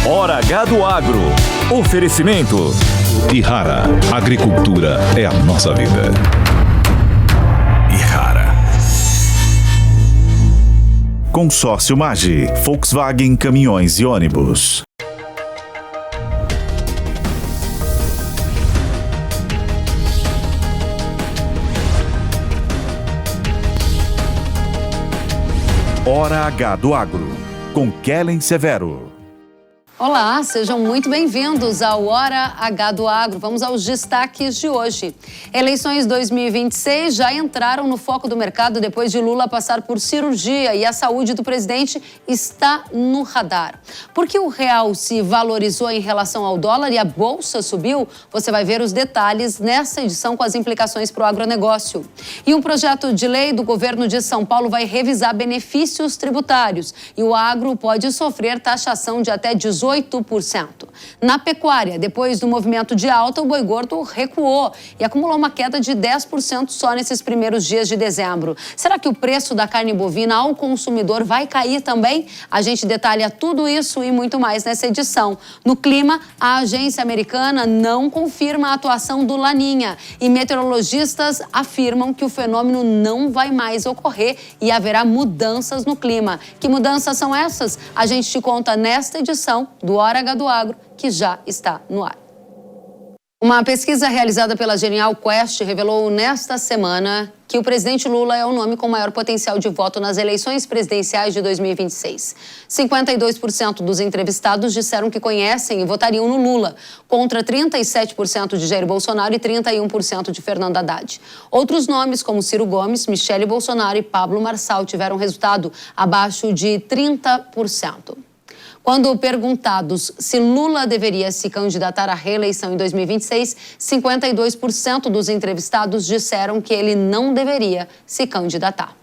Hora H do Agro. Oferecimento. Ihara. Agricultura é a nossa vida. Ihara. Consórcio Magi. Volkswagen Caminhões e Ônibus. Hora H do Agro, com Kellen Severo. Olá, sejam muito bem-vindos ao Hora H do Agro. Vamos aos destaques de hoje. Eleições 2026 já entraram no foco do mercado depois de Lula passar por cirurgia e a saúde do presidente está no radar. Por que o real se valorizou em relação ao dólar e a bolsa subiu? Você vai ver os detalhes nessa edição com as implicações para o agronegócio. E um projeto de lei do governo de São Paulo vai revisar benefícios tributários e o agro pode sofrer taxação de até 18%. Na pecuária, depois do movimento de alta, o boi gordo recuou e acumulou uma queda de 10% só nesses primeiros dias de dezembro. Será que o preço da carne bovina ao consumidor vai cair também? A gente detalha tudo isso e muito mais nessa edição. No clima, a agência americana não confirma a atuação do Laninha e meteorologistas afirmam que o fenômeno não vai mais ocorrer e haverá mudanças no clima. Que mudanças são essas? A gente te conta nesta edição do Hora H do Agro, que já está no ar. Uma pesquisa realizada pela Genial Quest revelou nesta semana que o presidente Lula é o nome com maior potencial de voto nas eleições presidenciais de 2026. 52% dos entrevistados disseram que conhecem e votariam no Lula, contra 37% de Jair Bolsonaro e 31% de Fernando Haddad. Outros nomes, como Ciro Gomes, Michele Bolsonaro e Pablo Marçal, tiveram resultado abaixo de 30%. Quando perguntados se Lula deveria se candidatar à reeleição em 2026, 52% dos entrevistados disseram que ele não deveria se candidatar.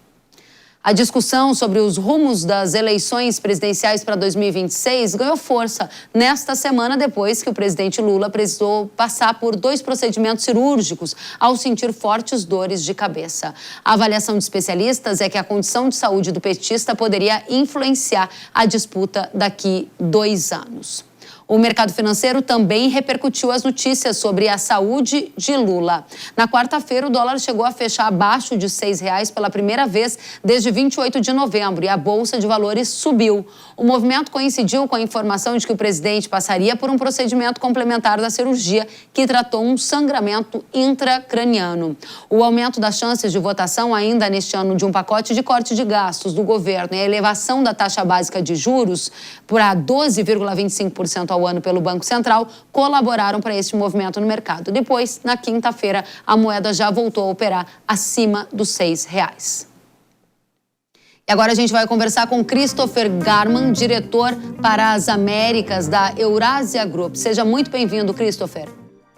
A discussão sobre os rumos das eleições presidenciais para 2026 ganhou força nesta semana depois que o presidente Lula precisou passar por 2 procedimentos cirúrgicos ao sentir fortes dores de cabeça. A avaliação de especialistas é que a condição de saúde do petista poderia influenciar a disputa daqui 2 anos. O mercado financeiro também repercutiu as notícias sobre a saúde de Lula. Na quarta-feira, o dólar chegou a fechar abaixo de R$ 6 pela primeira vez desde 28 de novembro e a Bolsa de Valores subiu. O movimento coincidiu com a informação de que o presidente passaria por um procedimento complementar da cirurgia que tratou um sangramento intracraniano. O aumento das chances de votação ainda neste ano de um pacote de corte de gastos do governo e a elevação da taxa básica de juros para 12,25% ao ano pelo Banco Central colaboraram para esse movimento no mercado. Depois, na quinta-feira, a moeda já voltou a operar acima dos R$ 6. E agora a gente vai conversar com Christopher Garman, diretor para as Américas da Eurasia Group. Seja muito bem-vindo, Christopher.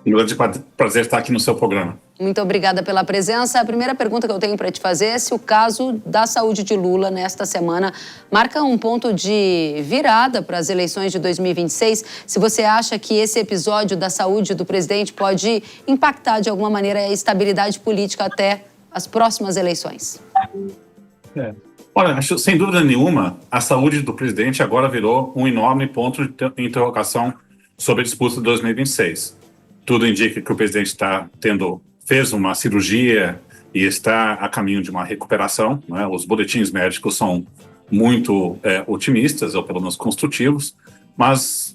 Um grande prazer estar aqui no seu programa. Muito obrigada pela presença. A primeira pergunta que eu tenho para te fazer é se o caso da saúde de Lula nesta semana marca um ponto de virada para as eleições de 2026. Se você acha que esse episódio da saúde do presidente pode impactar de alguma maneira a estabilidade política até as próximas eleições. Olha, acho, sem dúvida nenhuma, a saúde do presidente agora virou um enorme ponto de interrogação sobre a disputa de 2026. Tudo indica que o presidente fez uma cirurgia e está a caminho de uma recuperação, né? Os boletins médicos são muito otimistas, ou pelo menos construtivos, mas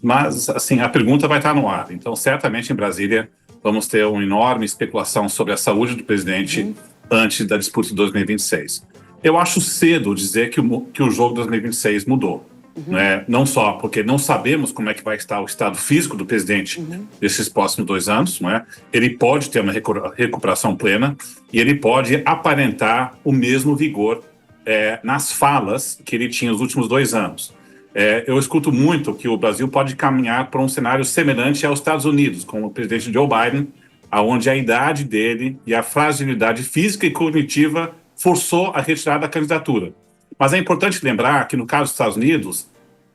assim, a pergunta vai estar no ar. Então, certamente em Brasília vamos ter uma enorme especulação sobre a saúde do presidente antes da disputa de 2026. Eu acho cedo dizer que o jogo de 2026 mudou. Né? Não só porque não sabemos como é que vai estar o estado físico do presidente nesses próximos 2 anos, não é? Ele pode ter uma recuperação plena e ele pode aparentar o mesmo vigor nas falas que ele tinha nos últimos 2 anos. Eu escuto muito que o Brasil pode caminhar para um cenário semelhante aos Estados Unidos, com o presidente Joe Biden, onde a idade dele e a fragilidade física e cognitiva forçou a retirada da candidatura. Mas é importante lembrar que, no caso dos Estados Unidos,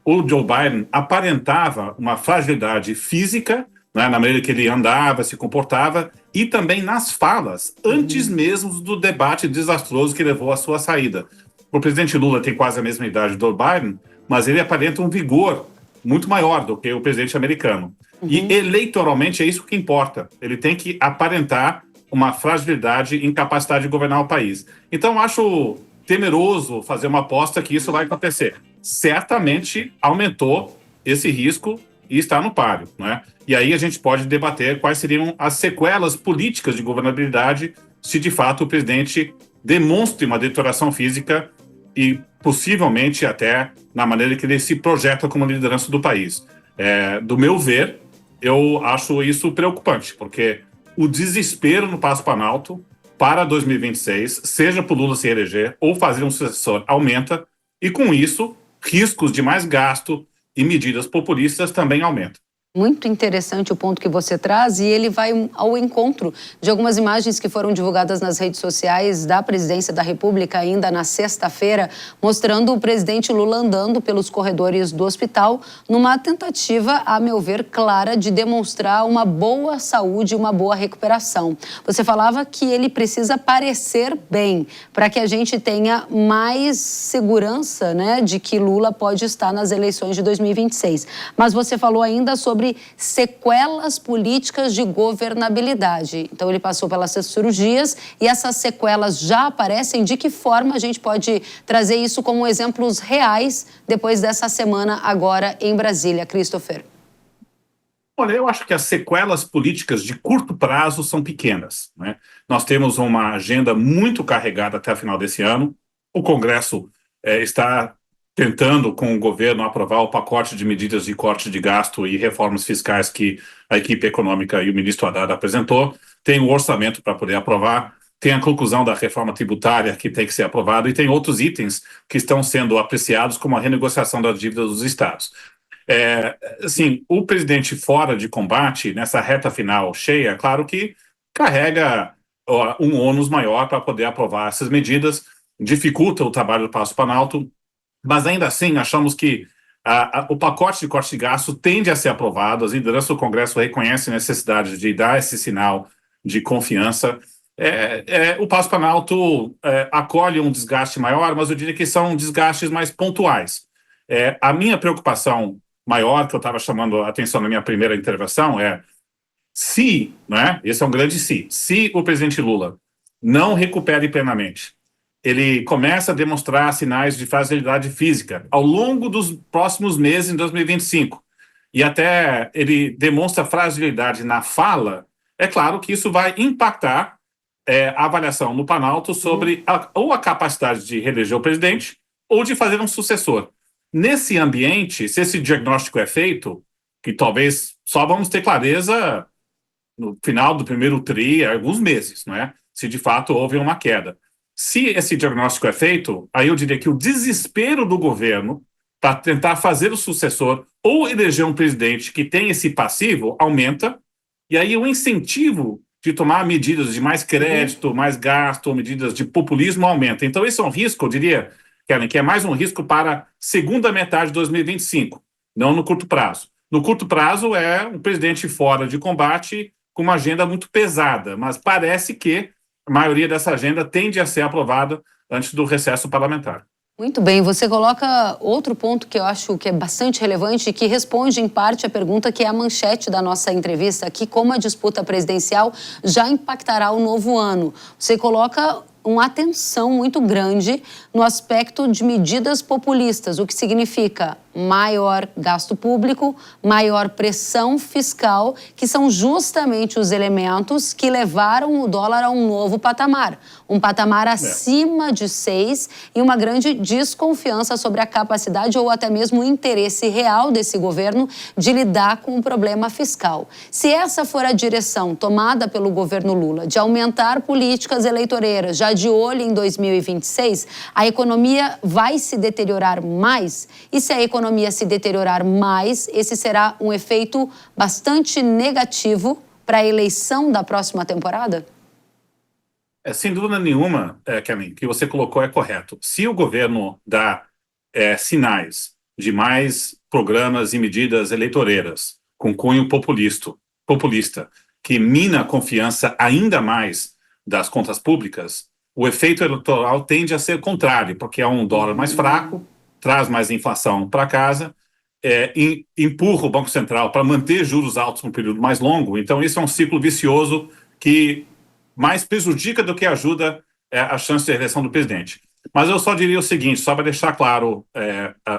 o Joe Biden aparentava uma fragilidade física, né, na maneira que ele andava, se comportava, e também nas falas, antes mesmo do debate desastroso que levou à sua saída. O presidente Lula tem quase a mesma idade do Biden, mas ele aparenta um vigor muito maior do que o presidente americano. E eleitoralmente é isso que importa. Ele tem que aparentar uma fragilidade e incapacidade de governar o país. Então, acho temeroso fazer uma aposta que isso vai acontecer. Certamente aumentou esse risco e está no páreo, né? E aí a gente pode debater quais seriam as sequelas políticas de governabilidade se de fato o presidente demonstre uma deterioração física e possivelmente até na maneira que ele se projeta como liderança do país. Do meu ver, eu acho isso preocupante, porque o desespero no Paço Planalto para 2026, seja por Lula se eleger ou fazer um sucessor, aumenta, e com isso, riscos de mais gasto e medidas populistas também aumentam. Muito interessante o ponto que você traz, e ele vai ao encontro de algumas imagens que foram divulgadas nas redes sociais da Presidência da República ainda na sexta-feira, mostrando o presidente Lula andando pelos corredores do hospital numa tentativa, a meu ver, clara de demonstrar uma boa saúde e uma boa recuperação. Você falava que ele precisa parecer bem para que a gente tenha mais segurança, né, de que Lula pode estar nas eleições de 2026. Mas você falou ainda sobre sequelas políticas de governabilidade. Então, ele passou pelas cirurgias e essas sequelas já aparecem. De que forma a gente pode trazer isso como exemplos reais depois dessa semana agora em Brasília, Christopher? Olha, eu acho que as sequelas políticas de curto prazo são pequenas, né? Nós temos uma agenda muito carregada até o final desse ano. O Congresso está tentando, com o governo, aprovar o pacote de medidas de corte de gasto e reformas fiscais que a equipe econômica e o ministro Haddad apresentou. Tem o orçamento para poder aprovar, tem a conclusão da reforma tributária que tem que ser aprovada e tem outros itens que estão sendo apreciados, como a renegociação das dívidas dos estados. Assim, o presidente fora de combate, nessa reta final cheia, claro que carrega um ônus maior para poder aprovar essas medidas, dificulta o trabalho do Paço Planalto, mas ainda assim achamos que o pacote de corte de gasto tende a ser aprovado, as lideranças do Congresso reconhecem a necessidade de dar esse sinal de confiança. O Paço Planalto acolhe um desgaste maior, mas eu diria que são desgastes mais pontuais. A minha preocupação maior, que eu estava chamando a atenção na minha primeira intervenção, se, né, esse é um grande se o presidente Lula não recupere plenamente, ele começa a demonstrar sinais de fragilidade física ao longo dos próximos meses em 2025, e até ele demonstra fragilidade na fala, é claro que isso vai impactar a avaliação no Planalto sobre ou a capacidade de reeleger o presidente ou de fazer um sucessor. Nesse ambiente, se esse diagnóstico é feito, que talvez só vamos ter clareza no final do primeiro tri, alguns meses, não é? Se de fato houve uma queda. Se esse diagnóstico é feito, aí eu diria que o desespero do governo para tentar fazer o sucessor ou eleger um presidente que tem esse passivo aumenta, e aí o incentivo de tomar medidas de mais crédito, mais gasto, medidas de populismo aumenta. Então esse é um risco, eu diria, Kellen, que é mais um risco para a segunda metade de 2025, não no curto prazo. No curto prazo é um presidente fora de combate com uma agenda muito pesada, mas parece que a maioria dessa agenda tende a ser aprovada antes do recesso parlamentar. Muito bem, você coloca outro ponto que eu acho que é bastante relevante e que responde em parte a pergunta que é a manchete da nossa entrevista aqui, como a disputa presidencial já impactará o novo ano. Você coloca uma atenção muito grande no aspecto de medidas populistas, o que significa maior gasto público, maior pressão fiscal, que são justamente os elementos que levaram o dólar a um novo patamar. Um patamar acima de 6 e uma grande desconfiança sobre a capacidade ou até mesmo o interesse real desse governo de lidar com o problema fiscal. Se essa for a direção tomada pelo governo Lula de aumentar políticas eleitoreiras, já de olho em 2026, a economia vai se deteriorar mais? E se a economia se deteriorar mais, esse será um efeito bastante negativo para a eleição da próxima temporada? Sem dúvida nenhuma, Kellen, que você colocou é correto. Se o governo dá sinais de mais programas e medidas eleitoreiras com cunho populista, que mina a confiança ainda mais das contas públicas, o efeito eleitoral tende a ser contrário, porque é um dólar mais fraco, traz mais inflação para casa, empurra o Banco Central para manter juros altos por um período mais longo. Então, isso é um ciclo vicioso que mais prejudica do que ajuda a chance de reeleição do presidente. Mas eu só diria o seguinte, só para deixar claro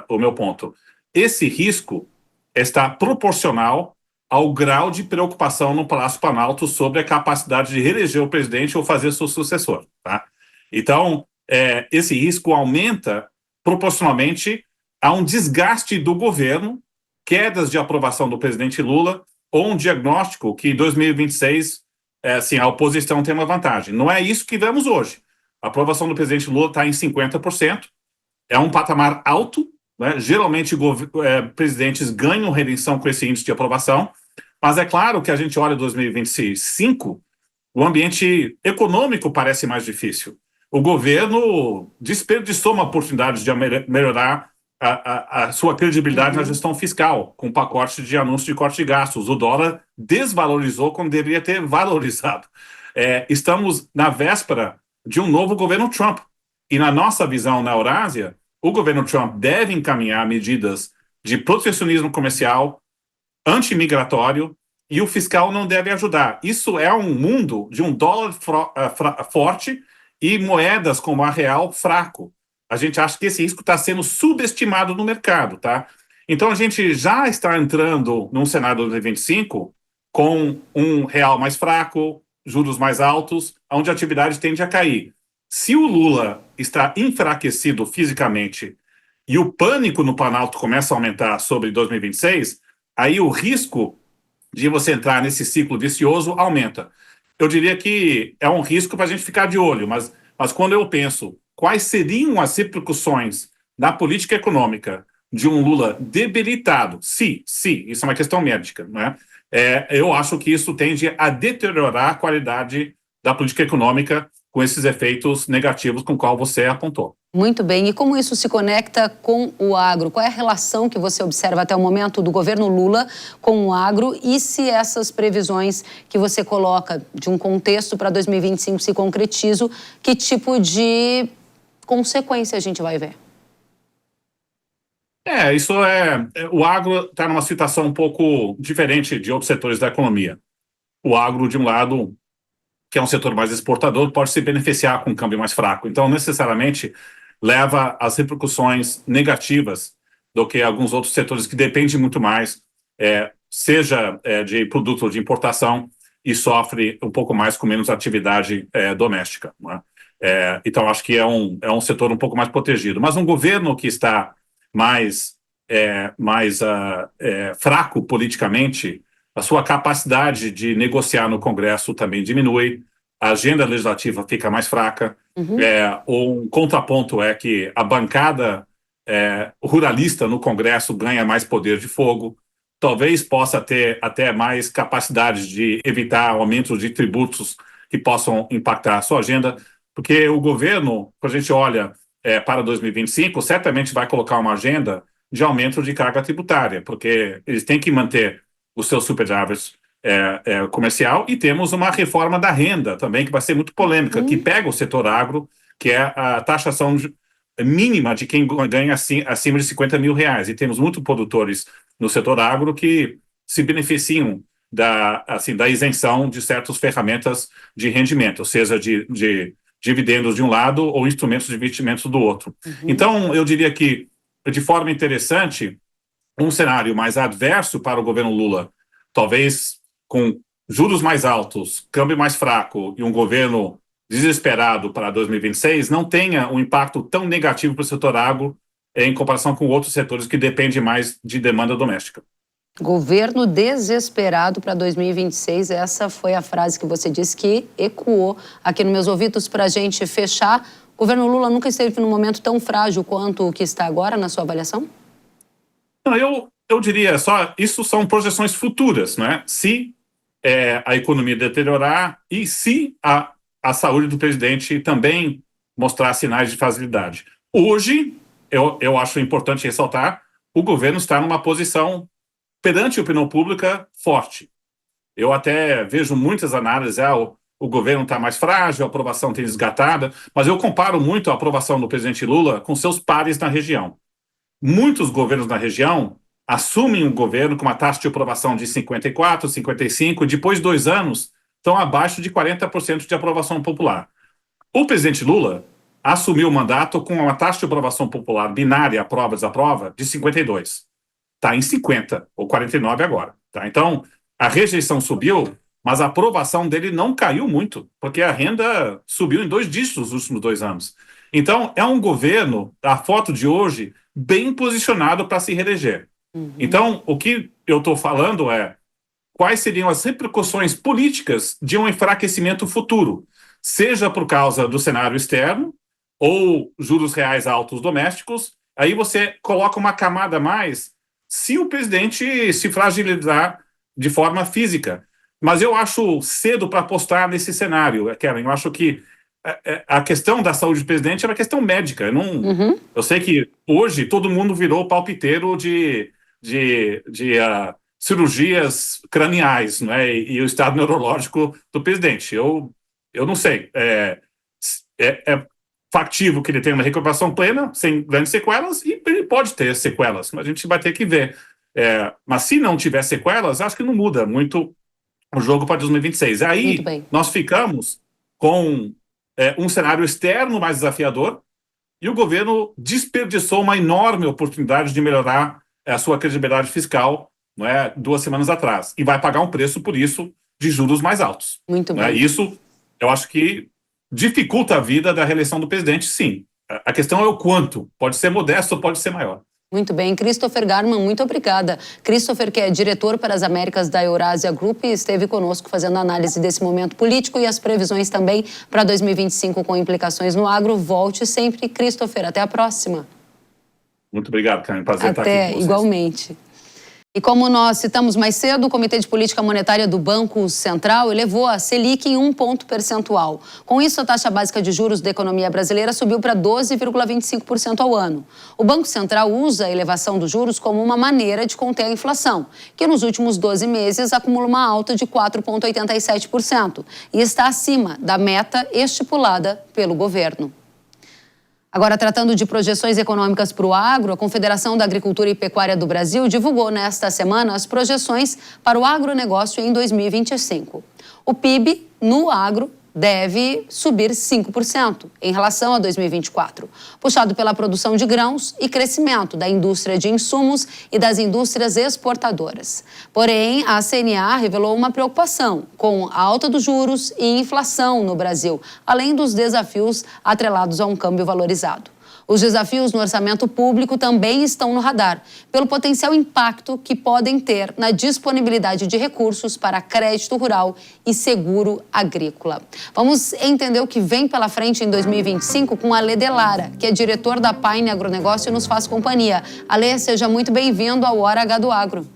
o meu ponto. Esse risco está proporcional ao grau de preocupação no Palácio Planalto sobre a capacidade de reeleger o presidente ou fazer seu sucessor. Tá? Então, esse risco aumenta proporcionalmente a um desgaste do governo, quedas de aprovação do presidente Lula, ou um diagnóstico que em 2026 a oposição tem uma vantagem. Não é isso que vemos hoje. A aprovação do presidente Lula está em 50%, é um patamar alto, né? Geralmente presidentes ganham reeleição com esse índice de aprovação, mas é claro que a gente olha 2025, o ambiente econômico parece mais difícil. O governo desperdiçou uma oportunidade de melhorar a sua credibilidade na gestão fiscal, com pacote de anúncio de corte de gastos. O dólar desvalorizou quando deveria ter valorizado. Estamos na véspera de um novo governo Trump. E na nossa visão na Eurásia, o governo Trump deve encaminhar medidas de protecionismo comercial, anti-migratório, e o fiscal não deve ajudar. Isso é um mundo de um dólar forte e moedas como a real fraco. A gente acha que esse risco está sendo subestimado no mercado, tá? Então a gente já está entrando num cenário de 2025 com um real mais fraco, juros mais altos, onde a atividade tende a cair. Se o Lula está enfraquecido fisicamente e o pânico no Planalto começa a aumentar sobre 2026, aí o risco de você entrar nesse ciclo vicioso aumenta. Eu diria que é um risco para a gente ficar de olho, mas quando eu penso quais seriam as repercussões da política econômica de um Lula debilitado, isso é uma questão médica, né? Eu acho que isso tende a deteriorar a qualidade da política econômica com esses efeitos negativos com o qual você apontou. Muito bem. E como isso se conecta com o agro? Qual é a relação que você observa até o momento do governo Lula com o agro e se essas previsões que você coloca de um contexto para 2025 se concretizam, que tipo de consequência a gente vai ver? O agro está numa situação um pouco diferente de outros setores da economia. O agro, de um lado, que é um setor mais exportador, pode se beneficiar com um câmbio mais fraco. Então, necessariamente, leva às repercussões negativas do que alguns outros setores que dependem muito mais, seja de produto de importação, e sofre um pouco mais com menos atividade doméstica. Né? Então, acho que é um setor um pouco mais protegido. Mas um governo que está mais fraco politicamente, a sua capacidade de negociar no Congresso também diminui, a agenda legislativa fica mais fraca. Um contraponto é que a bancada ruralista no Congresso ganha mais poder de fogo, talvez possa ter até mais capacidade de evitar aumentos de tributos que possam impactar a sua agenda, porque o governo, quando a gente olha para 2025, certamente vai colocar uma agenda de aumento de carga tributária, porque eles têm que manter os seus superávites comercial, e temos uma reforma da renda também, que vai ser muito polêmica, que pega o setor agro, que é a taxação mínima de quem ganha acima de 50 mil reais. E temos muitos produtores no setor agro que se beneficiam da isenção de certas ferramentas de rendimento, seja de dividendos de um lado ou instrumentos de investimentos do outro. Então, eu diria que, de forma interessante, um cenário mais adverso para o governo Lula, talvez com juros mais altos, câmbio mais fraco e um governo desesperado para 2026, não tenha um impacto tão negativo para o setor agro em comparação com outros setores que dependem mais de demanda doméstica. Governo desesperado para 2026, essa foi a frase que você disse que ecoou aqui nos meus ouvidos. Para a gente fechar, o governo Lula nunca esteve num momento tão frágil quanto o que está agora, na sua avaliação? Não, eu diria só, isso são projeções futuras, não é? Se a economia deteriorar e se a saúde do presidente também mostrar sinais de fragilidade. Hoje, eu acho importante ressaltar, o governo está numa posição perante a opinião pública forte. Eu até vejo muitas análises, o governo está mais frágil, a aprovação tem desgatada, mas eu comparo muito a aprovação do presidente Lula com seus pares na região. Muitos governos na região assumem o governo com uma taxa de aprovação de 54%, 55%, depois de 2 anos, estão abaixo de 40% de aprovação popular. O presidente Lula assumiu o mandato com uma taxa de aprovação popular binária, aprova-desaprova, de 52%. Está em 50%, ou 49% agora. Tá? Então, a rejeição subiu, mas a aprovação dele não caiu muito, porque a renda subiu em 2 dígitos nos últimos 2 anos. Então, é um governo, a foto de hoje, bem posicionado para se reeleger. Então, o que eu estou falando é quais seriam as repercussões políticas de um enfraquecimento futuro, seja por causa do cenário externo ou juros reais altos domésticos. Aí você coloca uma camada a mais se o presidente se fragilizar de forma física. Mas eu acho cedo para apostar nesse cenário, Kellen. Eu acho que a questão da saúde do presidente é uma questão médica. Eu sei que hoje todo mundo virou palpiteiro de cirurgias craniais, né, e o estado neurológico do presidente. Eu não sei. É factível que ele tenha uma recuperação plena, sem grandes sequelas, e ele pode ter sequelas, mas a gente vai ter que ver. Mas se não tiver sequelas, acho que não muda muito o jogo para 2026. Aí nós ficamos com um cenário externo mais desafiador e o governo desperdiçou uma enorme oportunidade de melhorar a sua credibilidade fiscal, não é, 2 semanas atrás. E vai pagar um preço por isso de juros mais altos. Muito bem. Isso, eu acho que dificulta a vida da reeleição do presidente, sim. A questão é o quanto. Pode ser modesto ou pode ser maior. Muito bem. Christopher Garman, muito obrigada. Christopher, que é diretor para as Américas da Eurasia Group, esteve conosco fazendo análise desse momento político e as previsões também para 2025 com implicações no agro. Volte sempre, Christopher. Até a próxima. Muito obrigado, Karen. Prazer estar aqui com vocês. Igualmente. E como nós citamos mais cedo, o Comitê de Política Monetária do Banco Central elevou a Selic em 1 ponto percentual. Com isso, a taxa básica de juros da economia brasileira subiu para 12,25% ao ano. O Banco Central usa a elevação dos juros como uma maneira de conter a inflação, que nos últimos 12 meses acumula uma alta de 4,87% e está acima da meta estipulada pelo governo. Agora, tratando de projeções econômicas para o agro, a Confederação da Agricultura e Pecuária do Brasil divulgou nesta semana as projeções para o agronegócio em 2025. O PIB no agro deve subir 5% em relação a 2024, puxado pela produção de grãos e crescimento da indústria de insumos e das indústrias exportadoras. Porém, a CNA revelou uma preocupação com a alta dos juros e inflação no Brasil, além dos desafios atrelados a um câmbio valorizado. Os desafios no orçamento público também estão no radar, pelo potencial impacto que podem ter na disponibilidade de recursos para crédito rural e seguro agrícola. Vamos entender o que vem pela frente em 2025 com Alê Delara, que é diretor da Paine Agronegócio e nos faz companhia. Alê, seja muito bem-vindo ao Hora H do Agro.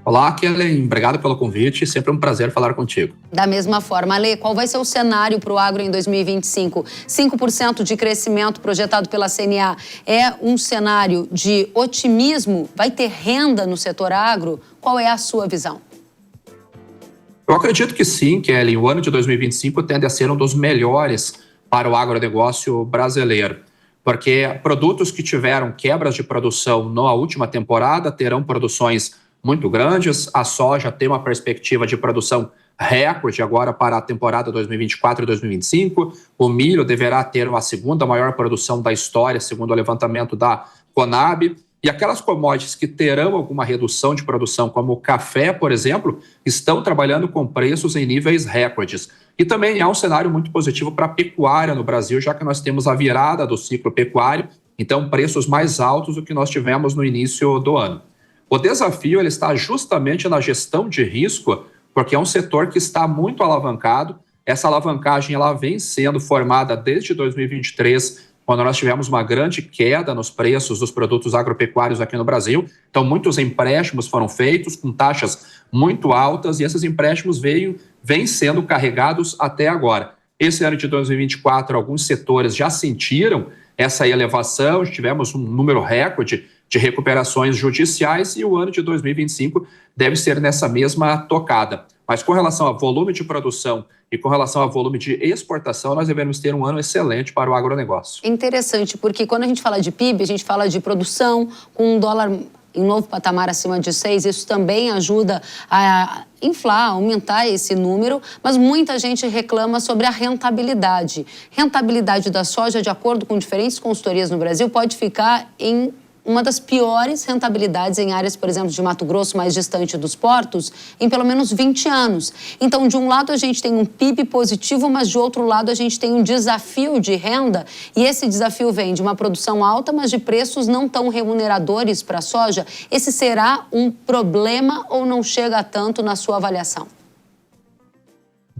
Olá, Kellen. Obrigado pelo convite. Sempre um prazer falar contigo. Da mesma forma, Alê, qual vai ser o cenário para o agro em 2025? 5% de crescimento projetado pela CNA é um cenário de otimismo? Vai ter renda no setor agro? Qual é a sua visão? Eu acredito que sim, Kellen. O ano de 2025 tende a ser um dos melhores para o agronegócio brasileiro, porque produtos que tiveram quebras de produção na última temporada terão produções muito grandes. A soja tem uma perspectiva de produção recorde agora para a temporada 2024 e 2025. O milho deverá ter a segunda maior produção da história, segundo o levantamento da Conab. E aquelas commodities que terão alguma redução de produção, como o café, por exemplo, estão trabalhando com preços em níveis recordes. E também há um cenário muito positivo para a pecuária no Brasil, já que nós temos a virada do ciclo pecuário, então preços mais altos do que nós tivemos no início do ano. O desafio ele está justamente na gestão de risco, porque é um setor que está muito alavancado. Essa alavancagem ela vem sendo formada desde 2023, quando nós tivemos uma grande queda nos preços dos produtos agropecuários aqui no Brasil. Então, muitos empréstimos foram feitos com taxas muito altas e esses empréstimos vêm sendo carregados até agora. Esse ano de 2024, alguns setores já sentiram essa elevação, tivemos um número recorde de recuperações judiciais e o ano de 2025 deve ser nessa mesma tocada. Mas com relação a volume de produção e com relação a volume de exportação, nós devemos ter um ano excelente para o agronegócio. Interessante, porque quando a gente fala de PIB, a gente fala de produção com um dólar em novo patamar acima de 6, isso também ajuda a inflar, aumentar esse número, mas muita gente reclama sobre a rentabilidade. Rentabilidade da soja, de acordo com diferentes consultorias no Brasil, pode ficar em uma das piores rentabilidades em áreas, por exemplo, de Mato Grosso, mais distante dos portos, em pelo menos 20 anos. Então, de um lado, a gente tem um PIB positivo, mas de outro lado, a gente tem um desafio de renda. E esse desafio vem de uma produção alta, mas de preços não tão remuneradores para a soja. Esse será um problema ou não chega a tanto na sua avaliação?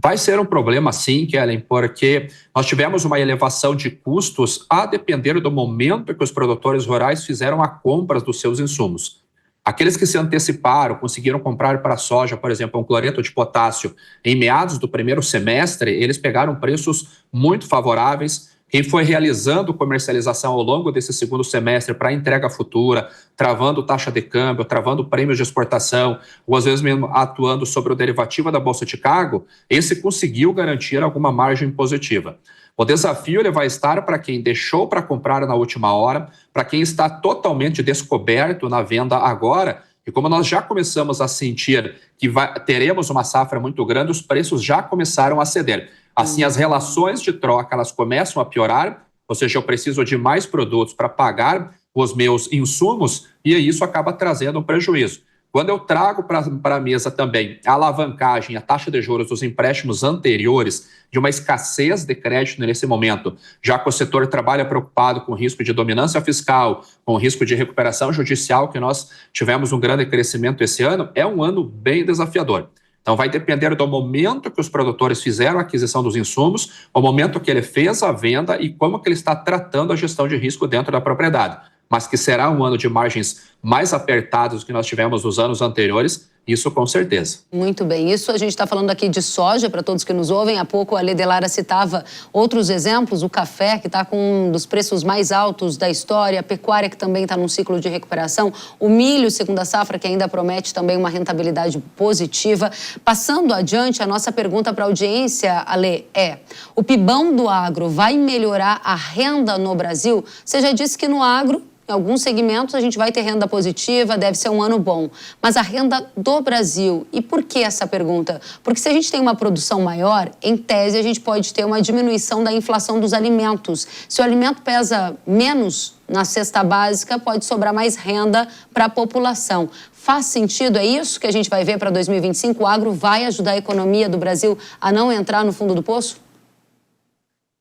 Vai ser um problema sim, Kellen, porque nós tivemos uma elevação de custos a depender do momento que os produtores rurais fizeram a compra dos seus insumos. Aqueles que se anteciparam, conseguiram comprar para a soja, por exemplo, um cloreto de potássio em meados do primeiro semestre, eles pegaram preços muito favoráveis. Quem foi realizando comercialização ao longo desse segundo semestre para entrega futura, travando taxa de câmbio, travando prêmios de exportação, ou às vezes mesmo atuando sobre o derivativo da Bolsa de Chicago, esse conseguiu garantir alguma margem positiva. O desafio ele vai estar para quem deixou para comprar na última hora, para quem está totalmente descoberto na venda agora. E como nós já começamos a sentir que teremos uma safra muito grande, os preços já começaram a ceder. Assim, as relações de troca elas começam a piorar, ou seja, eu preciso de mais produtos para pagar os meus insumos e isso acaba trazendo um prejuízo. Quando eu trago para a mesa também a alavancagem, a taxa de juros dos empréstimos anteriores, de uma escassez de crédito nesse momento, já que o setor trabalha preocupado com o risco de dominância fiscal, com o risco de recuperação judicial, que nós tivemos um grande crescimento esse ano, é um ano bem desafiador. Então, vai depender do momento que os produtores fizeram a aquisição dos insumos, o momento que ele fez a venda e como que ele está tratando a gestão de risco dentro da propriedade. Mas que será um ano de margens mais apertadas do que nós tivemos nos anos anteriores, isso com certeza. Muito bem. Isso a gente está falando aqui de soja, para todos que nos ouvem. Há pouco a Lê Lara citava outros exemplos, o café, que está com um dos preços mais altos da história, a pecuária, que também está num ciclo de recuperação, o milho, segunda safra, que ainda promete também uma rentabilidade positiva. Passando adiante, a nossa pergunta para a audiência, Ale, é: o PIBão do agro vai melhorar a renda no Brasil? Você já disse que no agro, em alguns segmentos, a gente vai ter renda positiva, deve ser um ano bom. Mas a renda do Brasil, e por que essa pergunta? Porque se a gente tem uma produção maior, em tese, a gente pode ter uma diminuição da inflação dos alimentos. Se o alimento pesa menos na cesta básica, pode sobrar mais renda para a população. Faz sentido? É isso que a gente vai ver para 2025? O agro vai ajudar a economia do Brasil a não entrar no fundo do poço?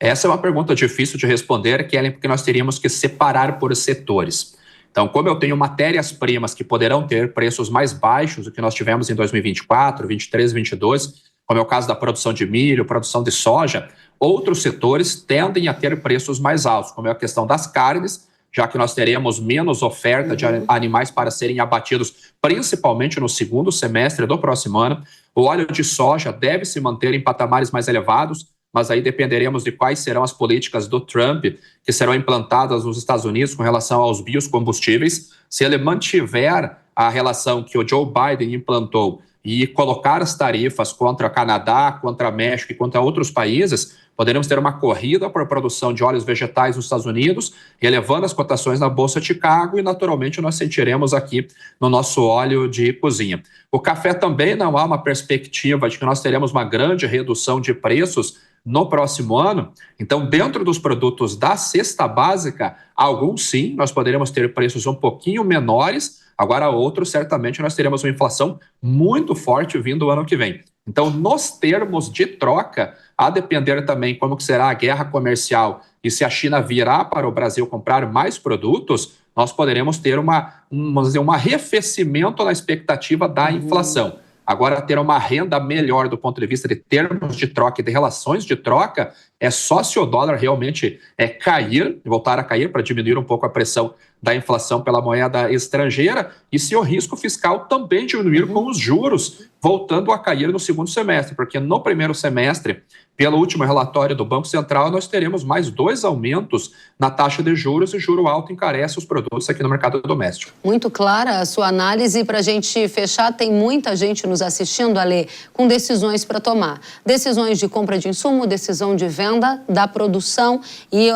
Essa é uma pergunta difícil de responder, Kellen, porque nós teríamos que separar por setores. Então, como eu tenho matérias-primas que poderão ter preços mais baixos do que nós tivemos em 2024, 2023, 2022, como é o caso da produção de milho, produção de soja, outros setores tendem a ter preços mais altos, como é a questão das carnes, já que nós teremos menos oferta de animais para serem abatidos, principalmente no segundo semestre do próximo ano. O óleo de soja deve se manter em patamares mais elevados, mas aí dependeremos de quais serão as políticas do Trump que serão implantadas nos Estados Unidos com relação aos biocombustíveis. Se ele mantiver a relação que o Joe Biden implantou e colocar as tarifas contra Canadá, contra México e contra outros países, poderemos ter uma corrida por produção de óleos vegetais nos Estados Unidos, elevando as cotações na Bolsa de Chicago e, naturalmente, nós sentiremos aqui no nosso óleo de cozinha. O café também não há uma perspectiva de que nós teremos uma grande redução de preços no próximo ano. Então, dentro dos produtos da cesta básica, alguns sim, nós poderemos ter preços um pouquinho menores, agora outros, certamente, nós teremos uma inflação muito forte vindo o ano que vem. Então, nos termos de troca, a depender também como que será a guerra comercial e se a China virá para o Brasil comprar mais produtos, nós poderemos ter um arrefecimento na expectativa da inflação. Agora, ter uma renda melhor do ponto de vista de termos de troca e de relações de troca é só se o dólar realmente cair, voltar a cair para diminuir um pouco a pressão da inflação pela moeda estrangeira e se o risco fiscal também diminuir com os juros voltando a cair no segundo semestre, porque no primeiro semestre, pelo último relatório do Banco Central, nós teremos mais 2 aumentos na taxa de juros e juro alto encarece os produtos aqui no mercado doméstico. Muito clara a sua análise. Para a gente fechar, tem muita gente nos assistindo, Ale, com decisões para tomar. Decisões de compra de insumo, decisão de venda venda, da produção e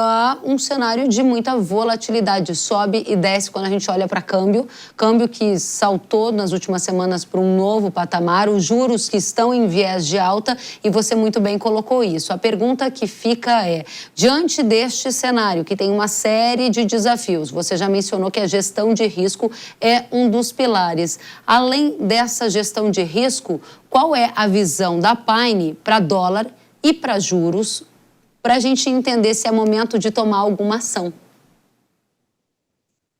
um cenário de muita volatilidade. Sobe e desce quando a gente olha para câmbio que saltou nas últimas semanas para um novo patamar, os juros que estão em viés de alta e você muito bem colocou isso. A pergunta que fica é, diante deste cenário que tem uma série de desafios, você já mencionou que a gestão de risco é um dos pilares. Além dessa gestão de risco, qual é a visão da Pine para dólar e para juros, para a gente entender se é momento de tomar alguma ação?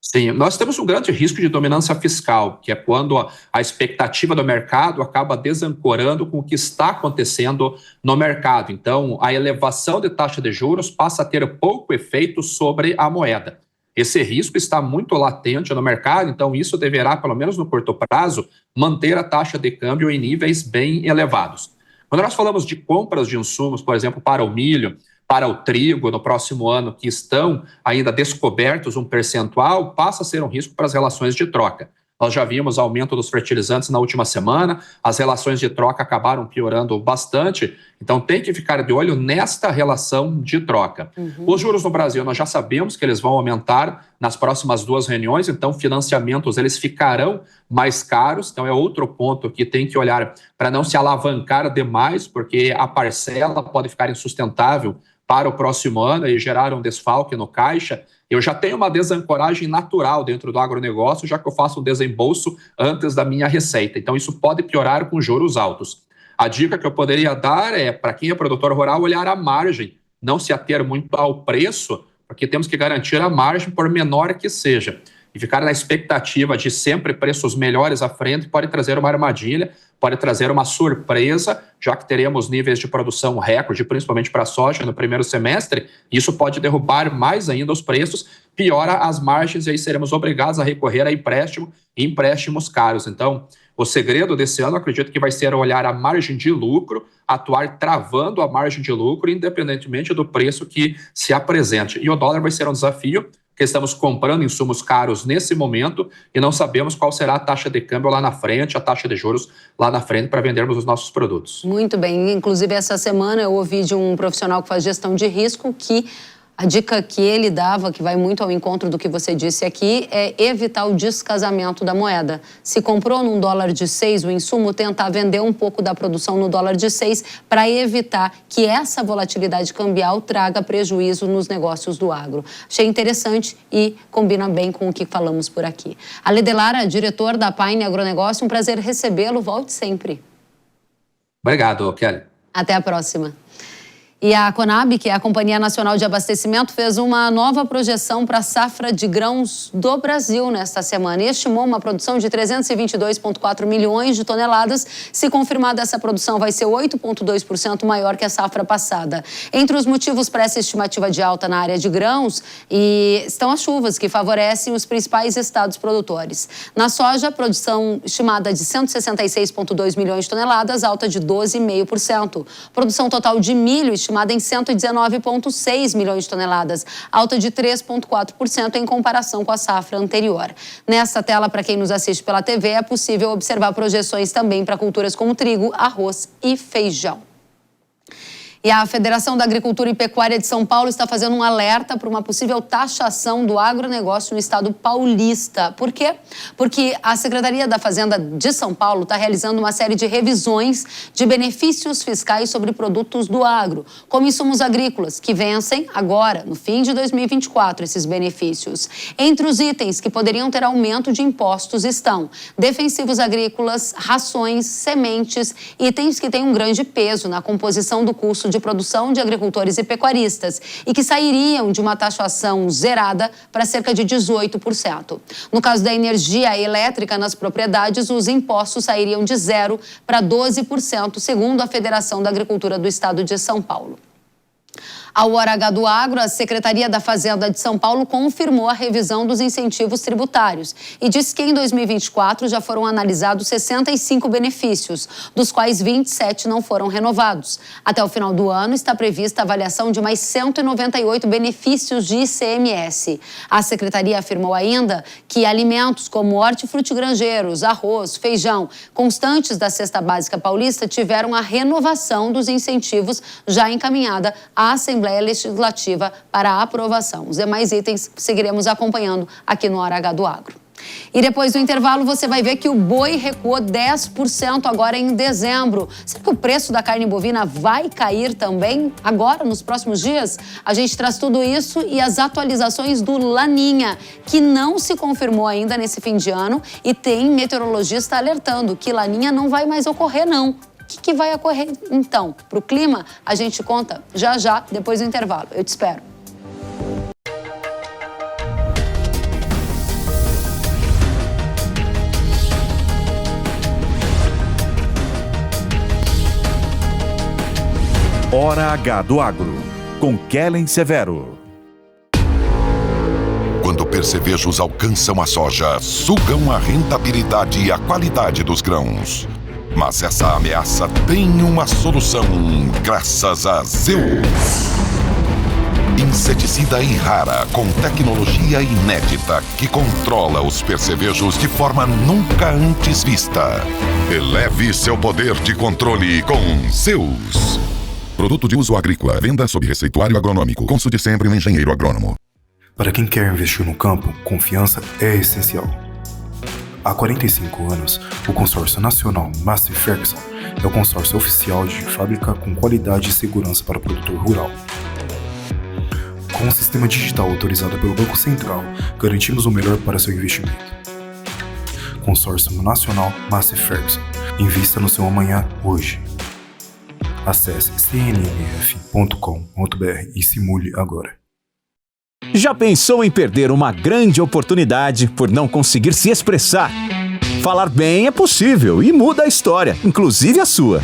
Sim, nós temos um grande risco de dominância fiscal, que é quando a expectativa do mercado acaba desancorando com o que está acontecendo no mercado. Então, a elevação de taxa de juros passa a ter pouco efeito sobre a moeda. Esse risco está muito latente no mercado, então isso deverá, pelo menos no curto prazo, manter a taxa de câmbio em níveis bem elevados. Quando nós falamos de compras de insumos, por exemplo, para o milho, para o trigo no próximo ano, que estão ainda descobertos um percentual, passa a ser um risco para as relações de troca. Nós já vimos aumento dos fertilizantes na última semana, as relações de troca acabaram piorando bastante, então tem que ficar de olho nesta relação de troca. Os juros no Brasil, nós já sabemos que eles vão aumentar nas próximas 2 reuniões, então financiamentos eles ficarão mais caros, então é outro ponto que tem que olhar para não se alavancar demais, porque a parcela pode ficar insustentável para o próximo ano e gerar um desfalque no caixa. Eu já tenho uma desancoragem natural dentro do agronegócio, já que eu faço um desembolso antes da minha receita. Então, isso pode piorar com juros altos. A dica que eu poderia dar é, para quem é produtor rural, olhar a margem, não se ater muito ao preço, porque temos que garantir a margem, por menor que seja. E ficar na expectativa de sempre preços melhores à frente pode trazer uma armadilha, pode trazer uma surpresa, já que teremos níveis de produção recorde, principalmente para a soja no primeiro semestre. Isso pode derrubar mais ainda os preços, piora as margens e aí seremos obrigados a recorrer a empréstimos caros. Então, o segredo desse ano, acredito que vai ser olhar a margem de lucro, atuar travando a margem de lucro, independentemente do preço que se apresente. E o dólar vai ser um desafio, porque estamos comprando insumos caros nesse momento e não sabemos qual será a taxa de câmbio lá na frente, a taxa de juros lá na frente para vendermos os nossos produtos. Muito bem. Inclusive, essa semana eu ouvi de um profissional que faz gestão de risco que a dica que ele dava, que vai muito ao encontro do que você disse aqui, é evitar o descasamento da moeda. Se comprou num dólar de 6 o insumo, tentar vender um pouco da produção no dólar de 6 para evitar que essa volatilidade cambial traga prejuízo nos negócios do agro. Achei interessante e combina bem com o que falamos por aqui. Ale de Lara, diretor da Pine Agronegócio, um prazer recebê-lo. Volte sempre. Obrigado, Kelly. Até a próxima. E a Conab, que é a Companhia Nacional de Abastecimento, fez uma nova projeção para a safra de grãos do Brasil nesta semana e estimou uma produção de 322,4 milhões de toneladas. Se confirmada, essa produção vai ser 8,2% maior que a safra passada. Entre os motivos para essa estimativa de alta na área de grãos estão as chuvas, que favorecem os principais estados produtores. Na soja, produção estimada de 166,2 milhões de toneladas, alta de 12,5%. Produção total de milho estimada em 119,6 milhões de toneladas, alta de 3,4% em comparação com a safra anterior. Nesta tela, para quem nos assiste pela TV, é possível observar projeções também para culturas como trigo, arroz e feijão. E a Federação da Agricultura e Pecuária de São Paulo está fazendo um alerta para uma possível taxação do agronegócio no estado paulista. Por quê? Porque a Secretaria da Fazenda de São Paulo está realizando uma série de revisões de benefícios fiscais sobre produtos do agro, como insumos agrícolas, que vencem agora, no fim de 2024, esses benefícios. Entre os itens que poderiam ter aumento de impostos estão defensivos agrícolas, rações, sementes, itens que têm um grande peso na composição do custo de produção de agricultores e pecuaristas e que sairiam de uma taxação zerada para cerca de 18%. No caso da energia elétrica nas propriedades, os impostos sairiam de 0% para 12%, segundo a Federação da Agricultura do Estado de São Paulo. Ao Hora H do Agro, a Secretaria da Fazenda de São Paulo confirmou a revisão dos incentivos tributários e disse que em 2024 já foram analisados 65 benefícios, dos quais 27 não foram renovados. Até o final do ano está prevista a avaliação de mais 198 benefícios de ICMS. A Secretaria afirmou ainda que alimentos como hortifrutigranjeiros, arroz, feijão, constantes da Cesta Básica Paulista tiveram a renovação dos incentivos já encaminhada à Assembleia Legislativa para a aprovação. Os demais itens seguiremos acompanhando aqui no Hora H do Agro. E depois do intervalo você vai ver que o boi recuou 10% agora em dezembro. Será que o preço da carne bovina vai cair também agora, nos próximos dias? A gente traz tudo isso e as atualizações do Laninha, que não se confirmou ainda nesse fim de ano e tem meteorologista alertando que Laninha não vai mais ocorrer, não. O que vai ocorrer, então? Para o clima, a gente conta já, depois do intervalo. Eu te espero. Hora H do Agro, com Kellen Severo. Quando percevejos alcançam a soja, sugam a rentabilidade e a qualidade dos grãos. Mas essa ameaça tem uma solução, graças a Zeus. Inseticida Irrara com tecnologia inédita que controla os percevejos de forma nunca antes vista. Eleve seu poder de controle com Zeus. Produto de uso agrícola. Venda sob receituário agronômico. Consulte sempre um engenheiro agrônomo. Para quem quer investir no campo, confiança é essencial. Há 45 anos, o consórcio nacional Massey Ferguson é o consórcio oficial de fábrica com qualidade e segurança para o produtor rural. Com um sistema digital autorizado pelo Banco Central, garantimos o melhor para seu investimento. Consórcio Nacional Massey Ferguson. Invista no seu amanhã hoje. Acesse cnnf.com.br e simule agora. Já pensou em perder uma grande oportunidade por não conseguir se expressar? Falar bem é possível e muda a história, inclusive a sua.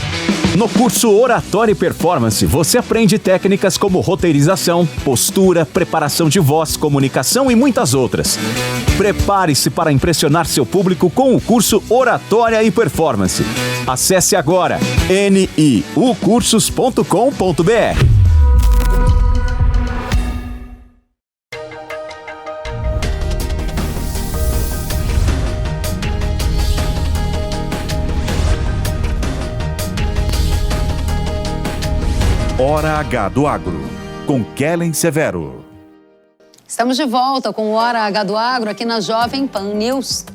No curso Oratória e Performance, você aprende técnicas como roteirização, postura, preparação de voz, comunicação e muitas outras. Prepare-se para impressionar seu público com o curso Oratória e Performance. Acesse agora niucursos.com.br. Hora H do Agro, com Kellen Severo. Estamos de volta com o Hora H do Agro aqui na Jovem Pan News.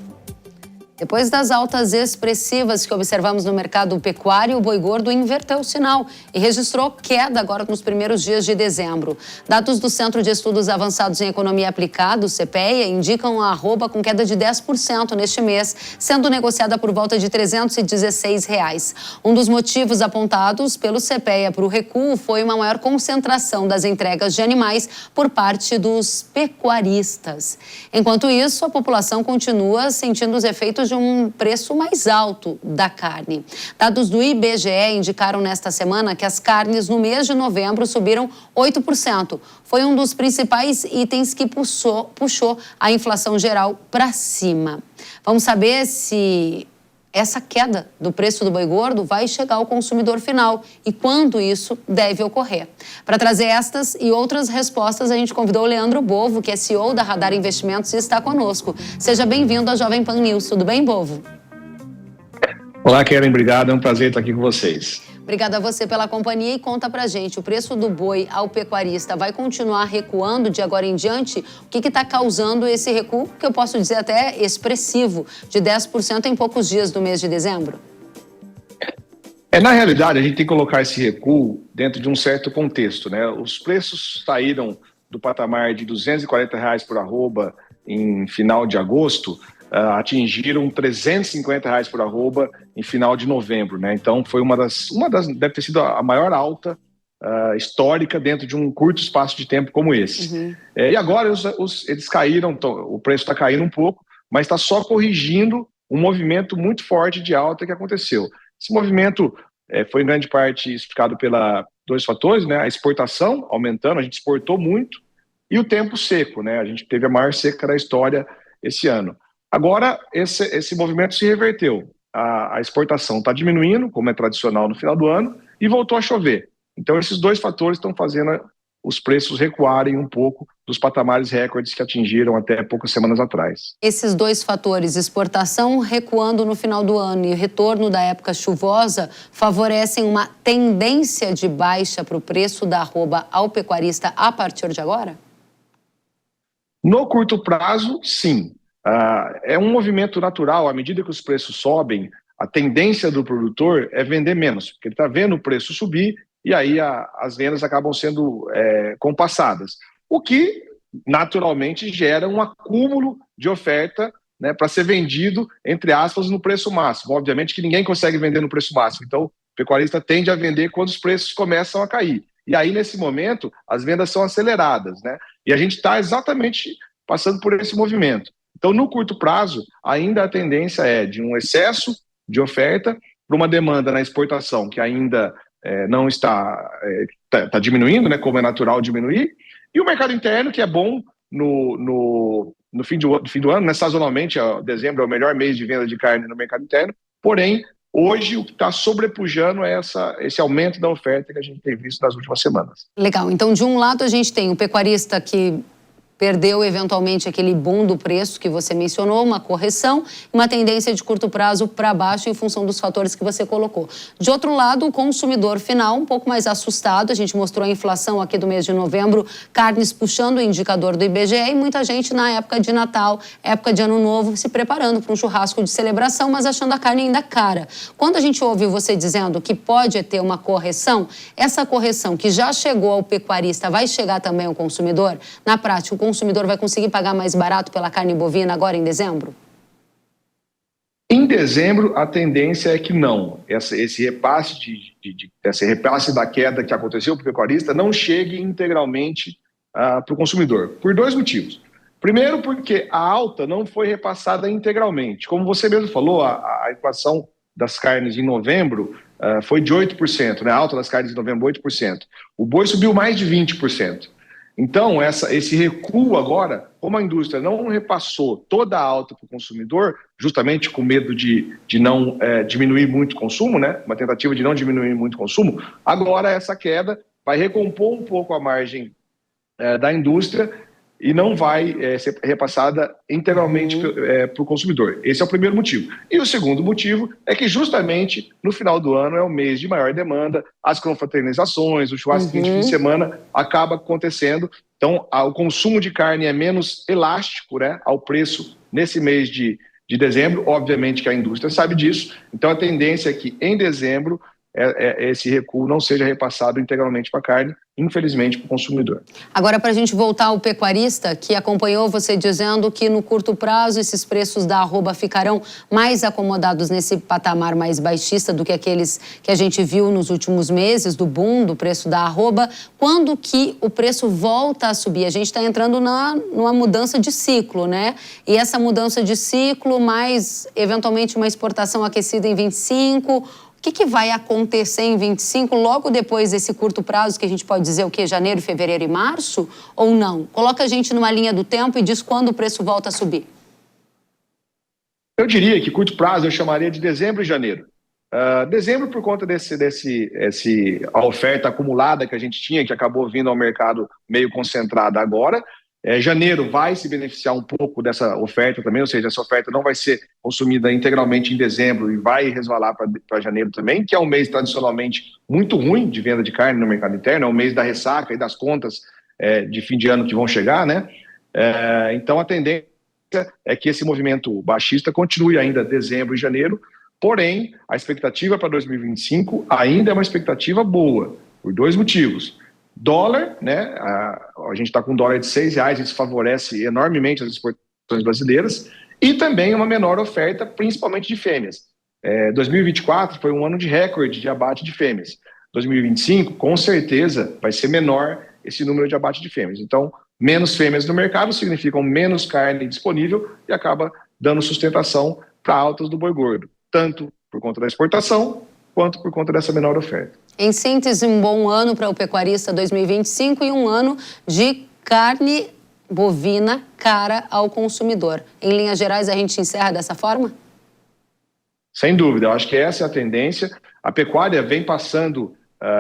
Depois das altas expressivas que observamos no mercado pecuário, o boi gordo inverteu o sinal e registrou queda agora nos primeiros dias de dezembro. Dados do Centro de Estudos Avançados em Economia Aplicada, o CPEA, indicam a arroba com queda de 10% neste mês, sendo negociada por volta de R$ 316. Um dos motivos apontados pelo CPEA para o recuo foi uma maior concentração das entregas de animais por parte dos pecuaristas. Enquanto isso, a população continua sentindo os efeitos de um preço mais alto da carne. Dados do IBGE indicaram nesta semana que as carnes no mês de novembro subiram 8%. Foi um dos principais itens que puxou a inflação geral para cima. Vamos saber se essa queda do preço do boi gordo vai chegar ao consumidor final e quando isso deve ocorrer. Para trazer estas e outras respostas, a gente convidou o Leandro Bovo, que é CEO da Radar Investimentos e está conosco. Seja bem-vindo à Jovem Pan News. Tudo bem, Bovo? Olá, Kellen. Obrigado. É um prazer estar aqui com vocês. Obrigada a você pela companhia e conta pra gente, o preço do boi ao pecuarista vai continuar recuando de agora em diante? O que está causando esse recuo, que eu posso dizer até expressivo, de 10% em poucos dias do mês de dezembro? Na realidade, a gente tem que colocar esse recuo dentro de um certo contexto, né? Os preços saíram do patamar de R$ 240 por arroba em final de agosto, atingiram R$ 350 por arroba em final de novembro, né? Então foi uma das deve ter sido a maior alta histórica dentro de um curto espaço de tempo como esse. Uhum. E agora eles caíram, o preço está caindo um pouco, mas está só corrigindo um movimento muito forte de alta que aconteceu. Esse movimento foi em grande parte explicado pela dois fatores, né? A exportação aumentando, a gente exportou muito, e o tempo seco, né? A gente teve a maior seca da história esse ano. Agora, esse movimento se reverteu. A exportação está diminuindo, como é tradicional no final do ano, e voltou a chover. Então, esses dois fatores estão fazendo os preços recuarem um pouco dos patamares recordes que atingiram até poucas semanas atrás. Esses dois fatores, exportação recuando no final do ano e o retorno da época chuvosa, favorecem uma tendência de baixa para o preço da arroba ao pecuarista a partir de agora? No curto prazo, sim. É um movimento natural. À medida que os preços sobem, a tendência do produtor é vender menos, porque ele está vendo o preço subir e aí as vendas acabam sendo compassadas. O que, naturalmente, gera um acúmulo de oferta, né, para ser vendido, entre aspas, no preço máximo. Obviamente que ninguém consegue vender no preço máximo, então o pecuarista tende a vender quando os preços começam a cair. E aí, nesse momento, as vendas são aceleradas, né? E a gente está exatamente passando por esse movimento. Então, no curto prazo, ainda a tendência é de um excesso de oferta para uma demanda na exportação que ainda não está diminuindo, né, como é natural diminuir, e o mercado interno, que é bom no fim do ano, né, sazonalmente, dezembro é o melhor mês de venda de carne no mercado interno, porém, hoje o que está sobrepujando é esse aumento da oferta que a gente tem visto nas últimas semanas. Legal, então de um lado a gente tem o pecuarista que perdeu eventualmente aquele boom do preço que você mencionou, uma correção, uma tendência de curto prazo para baixo em função dos fatores que você colocou. De outro lado, o consumidor final um pouco mais assustado, a gente mostrou a inflação aqui do mês de novembro, carnes puxando o indicador do IBGE e muita gente na época de Natal, época de Ano Novo, se preparando para um churrasco de celebração, mas achando a carne ainda cara. Quando a gente ouve você dizendo que pode ter uma correção, essa correção que já chegou ao pecuarista vai chegar também ao consumidor? Na prática, o consumidor vai conseguir pagar mais barato pela carne bovina agora em dezembro? Em dezembro, a tendência é que não. Esse repasse da queda que aconteceu para o pecuarista não chegue integralmente para o consumidor, por dois motivos. Primeiro, porque a alta não foi repassada integralmente. Como você mesmo falou, a inflação das carnes em novembro foi de 8%, né? A alta das carnes em novembro, 8%. O boi subiu mais de 20%. Então, esse recuo agora, como a indústria não repassou toda a alta para o consumidor, justamente com medo de não diminuir muito o consumo, né? Uma tentativa de não diminuir muito o consumo, agora essa queda vai recompor um pouco a margem da indústria e não vai ser repassada integralmente para o consumidor. Esse é o primeiro motivo. E o segundo motivo é que justamente no final do ano é o mês de maior demanda, as confraternizações, o churrasco de fim de semana acaba acontecendo, então o consumo de carne é menos elástico, né, ao preço nesse mês de dezembro, obviamente que a indústria sabe disso, então a tendência é que em dezembro esse recuo não seja repassado integralmente para a carne, infelizmente, para o consumidor. Agora, para a gente voltar ao pecuarista, que acompanhou você dizendo que no curto prazo esses preços da arroba ficarão mais acomodados nesse patamar mais baixista do que aqueles que a gente viu nos últimos meses, do boom do preço da arroba. Quando que o preço volta a subir? A gente está entrando numa mudança de ciclo, né? E essa mudança de ciclo, mais eventualmente uma exportação aquecida em 25... O que vai acontecer em 25, logo depois desse curto prazo, que a gente pode dizer o quê? Janeiro, fevereiro e março? Ou não? Coloca a gente numa linha do tempo e diz quando o preço volta a subir. Eu diria que curto prazo eu chamaria de dezembro e janeiro. Dezembro por conta a oferta acumulada que a gente tinha, que acabou vindo ao mercado meio concentrada agora. Janeiro vai se beneficiar um pouco dessa oferta também, ou seja, essa oferta não vai ser consumida integralmente em dezembro e vai resvalar para janeiro também, que é um mês tradicionalmente muito ruim de venda de carne no mercado interno, é o mês da ressaca e das contas de fim de ano que vão chegar, né? Então a tendência é que esse movimento baixista continue ainda dezembro e janeiro, porém a expectativa para 2025 ainda é uma expectativa boa, por dois motivos. Dólar, né? A gente está com um dólar de R$6, isso favorece enormemente as exportações brasileiras, e também uma menor oferta, principalmente de fêmeas. 2024 foi um ano de recorde de abate de fêmeas. 2025, com certeza, vai ser menor esse número de abate de fêmeas. Então, menos fêmeas no mercado significam menos carne disponível e acaba dando sustentação para altas do boi gordo, tanto por conta da exportação, quanto por conta dessa menor oferta. Em síntese, um bom ano para o pecuarista 2025 e um ano de carne bovina cara ao consumidor. Em linhas gerais, a gente encerra dessa forma? Sem dúvida, eu acho que essa é a tendência. A pecuária vem passando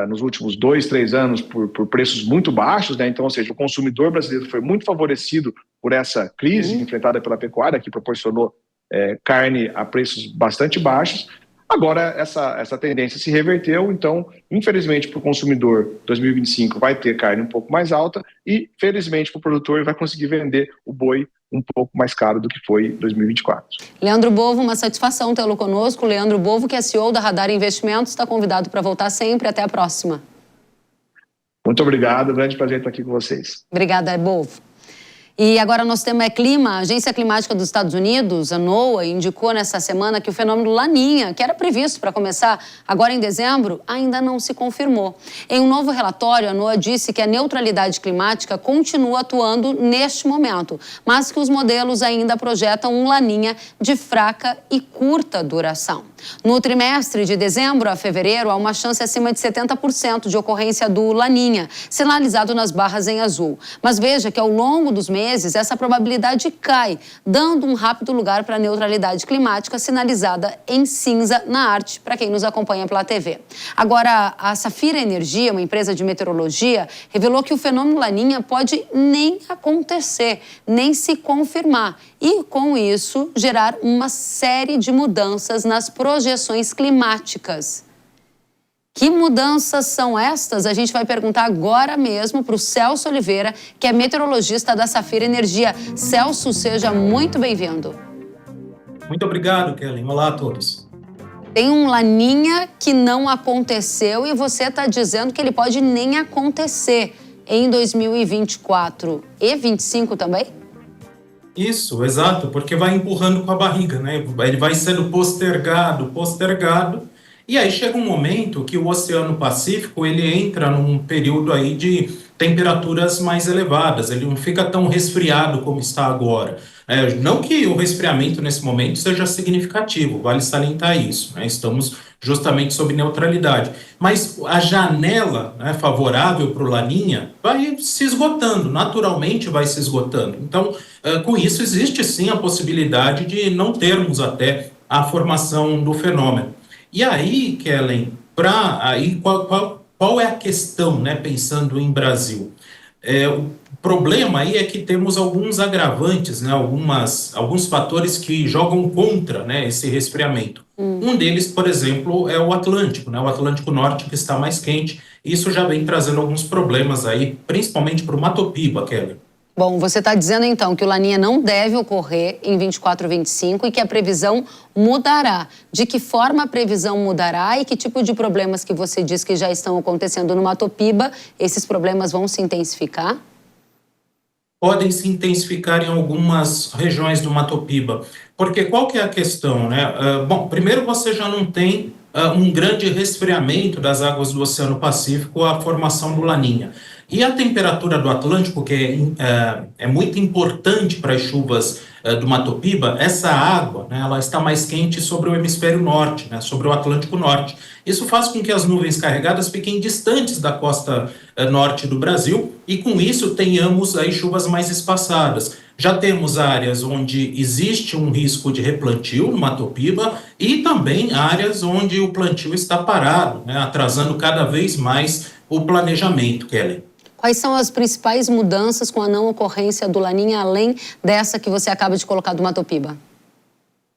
nos últimos 2, 3 anos por preços muito baixos, né? Então, ou seja, o consumidor brasileiro foi muito favorecido por essa crise enfrentada pela pecuária, que proporcionou carne a preços bastante baixos. Agora, essa tendência se reverteu, então, infelizmente, para o consumidor, 2025 vai ter carne um pouco mais alta e, felizmente, para o produtor, ele vai conseguir vender o boi um pouco mais caro do que foi em 2024. Leandro Bovo, uma satisfação tê-lo conosco. Leandro Bovo, que é CEO da Radar Investimentos, está convidado para voltar sempre. Até a próxima. Muito obrigado, grande prazer estar aqui com vocês. Obrigada, Bovo. E agora nosso tema é clima. A Agência Climática dos Estados Unidos, a NOAA, indicou nessa semana que o fenômeno Laninha, que era previsto para começar agora em dezembro, ainda não se confirmou. Em um novo relatório, a NOAA disse que a neutralidade climática continua atuando neste momento, mas que os modelos ainda projetam um Laninha de fraca e curta duração. No trimestre de dezembro a fevereiro, há uma chance acima de 70% de ocorrência do Laninha, sinalizado nas barras em azul. Mas veja que ao longo dos meses, essa probabilidade cai, dando um rápido lugar para a neutralidade climática sinalizada em cinza na arte, para quem nos acompanha pela TV. Agora, a Safira Energia, uma empresa de meteorologia, revelou que o fenômeno Laninha pode nem acontecer, nem se confirmar, e, com isso, gerar uma série de mudanças nas projeções climáticas. Que mudanças são estas? A gente vai perguntar agora mesmo para o Celso Oliveira, que é meteorologista da Safira Energia. Celso, seja muito bem-vindo. Muito obrigado, Kellen. Olá a todos. Tem um Laninha que não aconteceu e você está dizendo que ele pode nem acontecer em 2024 e 2025 também? Isso, exato, porque vai empurrando com a barriga, né? Ele vai sendo postergado, e aí chega um momento que o Oceano Pacífico ele entra num período aí de temperaturas mais elevadas, ele não fica tão resfriado como está agora. Não que o resfriamento nesse momento seja significativo, vale salientar isso, né? Estamos justamente sob neutralidade. Mas a janela, né, favorável para o Laninha vai se esgotando, naturalmente vai se esgotando. Então, com isso, existe sim a possibilidade de não termos até a formação do fenômeno. E aí, Kellen, qual é a questão, né, pensando em Brasil? O problema aí é que temos alguns agravantes, né, alguns fatores que jogam contra, né, esse resfriamento. Um deles, por exemplo, é o Atlântico, né, o Atlântico Norte que está mais quente. Isso já vem trazendo alguns problemas aí, principalmente para o Mato Piba, Kellen. Bom, você está dizendo então que o Laninha não deve ocorrer em 24 e 25 e que a previsão mudará. De que forma a previsão mudará e que tipo de problemas que você diz que já estão acontecendo no Mato Piba, esses problemas vão se intensificar? Podem se intensificar em algumas regiões do Mato Piba. Porque qual que é a questão, né? Bom, primeiro você já não tem um grande resfriamento das águas do Oceano Pacífico, a formação do Laninha. E a temperatura do Atlântico, que é muito importante para as chuvas do Mato Piba, essa água, né, ela está mais quente sobre o hemisfério norte, né, sobre o Atlântico Norte. Isso faz com que as nuvens carregadas fiquem distantes da costa norte do Brasil e, com isso, tenhamos aí chuvas mais espaçadas. Já temos áreas onde existe um risco de replantio no Mato Piba e também áreas onde o plantio está parado, né, atrasando cada vez mais o planejamento, Kelly. Quais são as principais mudanças com a não ocorrência do Laninha, além dessa que você acaba de colocar do Mato Piba?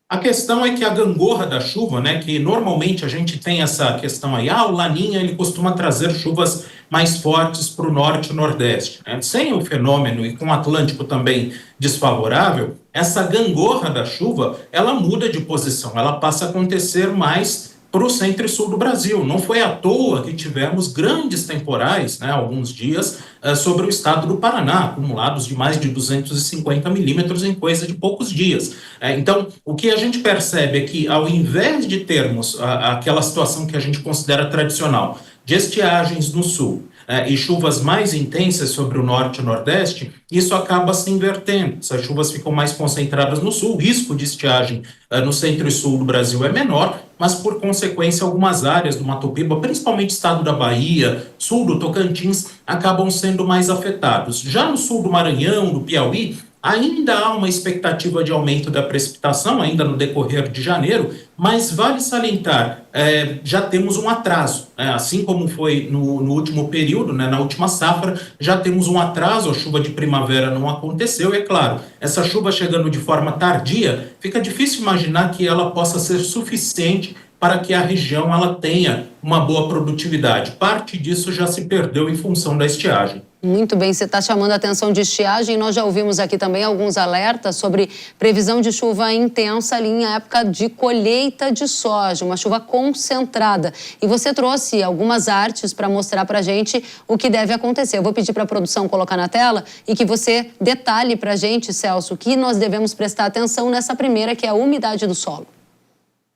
A questão é que a gangorra da chuva, né, que normalmente a gente tem essa questão aí, o Laninha ele costuma trazer chuvas mais fortes para o norte e nordeste, né? Sem o fenômeno e com o Atlântico também desfavorável, essa gangorra da chuva, ela muda de posição, ela passa a acontecer mais para o centro e sul do Brasil. Não foi à toa que tivemos grandes temporais, né, alguns dias, sobre o estado do Paraná, acumulados de mais de 250 milímetros em coisa de poucos dias. Então, o que a gente percebe é que, ao invés de termos aquela situação que a gente considera tradicional, de estiagens no sul, e chuvas mais intensas sobre o norte e nordeste, isso acaba se invertendo. Essas chuvas ficam mais concentradas no sul, o risco de estiagem no centro e sul do Brasil é menor, mas por consequência algumas áreas do Mato Piba, principalmente estado da Bahia, sul do Tocantins, acabam sendo mais afetados. Já no sul do Maranhão, do Piauí, ainda há uma expectativa de aumento da precipitação, ainda no decorrer de janeiro, mas vale salientar, já temos um atraso, assim como foi no último período, na última safra, já temos um atraso, a chuva de primavera não aconteceu, e é claro, essa chuva chegando de forma tardia, fica difícil imaginar que ela possa ser suficiente para que a região ela tenha uma boa produtividade. Parte disso já se perdeu em função da estiagem. Muito bem, você está chamando a atenção de estiagem. Nós já ouvimos aqui também alguns alertas sobre previsão de chuva intensa ali em época de colheita de soja, uma chuva concentrada. E você trouxe algumas artes para mostrar para a gente o que deve acontecer. Eu vou pedir para a produção colocar na tela e que você detalhe para a gente, Celso, o que nós devemos prestar atenção nessa primeira, que é a umidade do solo.